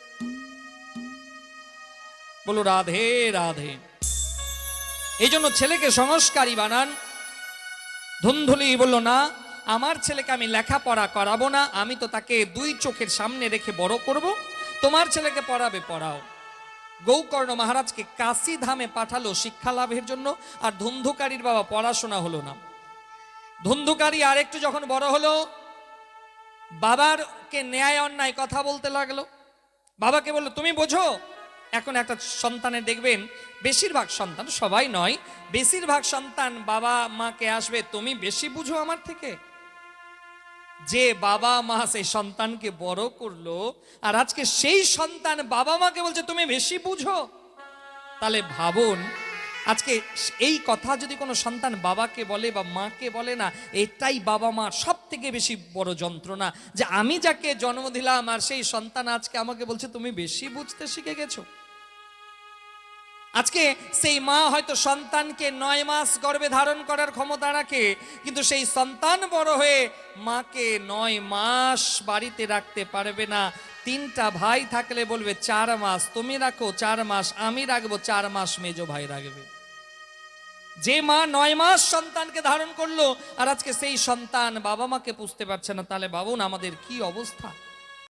S1: বলো রাধে রাধে। এই জন্য ছেলেকে সংস্কারী বানান। ধুন্ধুলি বলল, না, আমার ছেলেকে আমি লেখাপড়া করাবো না, আমি তো তাকে দুই চোখের সামনে রেখে বড় করব, তোমার ছেলেকে পড়াবে, পড়াও। গৌকর্ণ মহারাজকে কাশী ধামে পাঠালো শিক্ষা লাভের জন্য, আর ধুন্ধুকারীর বাবা পড়াশোনা হলো না। ধুন্ধুকারী আর একটু যখন বড় হলো, বাবারকে ন্যায় অন্যায় কথা বলতে লাগলো। বাবাকে বললো, তুমি বোঝো। এখন একটা সন্তানের দেখবেন, বেশিরভাগ সন্তান, সবাই নয়, বেশিরভাগ সন্তান বাবা মাকে আসবে, তুমি বেশি বুঝো আমার থেকে। যে বাবা মা সেই সন্তানকে বড় করলো, আর আজকে সেই সন্তান বাবা মাকে বলছে তুমি বেশি বুঝো। তাহলে ভাবুন, আজকে এই কথা যদি কোনো সন্তান বাবাকে বলে বা মাকে বলে না, এটাই বাবা মার সব থেকে বেশি বড় যন্ত্রণা, যে আমি যাকে জন্ম দিলাম আর সেই সন্তান আজকে আমাকে বলছে তুমি বেশি বুঝতে শিখে গেছো। আজকে সেই মা হয়তো সন্তানকে 9 মাস গর্ভে ধারণ করার ক্ষমতা রাখে, কিন্তু সেই সন্তান বড় হয়ে মাকে 9 মাস বাড়িতে রাখতে পারবে না। 3টা ভাই থাকলে বলবে 4 মাস তুমি রাখো, 4 মাস আমি রাখবো, 4 মাস মেজো ভাই রাখবে। যে মা 9 মাস সন্তানকে ধারণ করলো, আর আজকে সেই সন্তান বাবা মাকে পুষতে পারছে না, তাহলে ভাবুন আমাদের কি অবস্থা।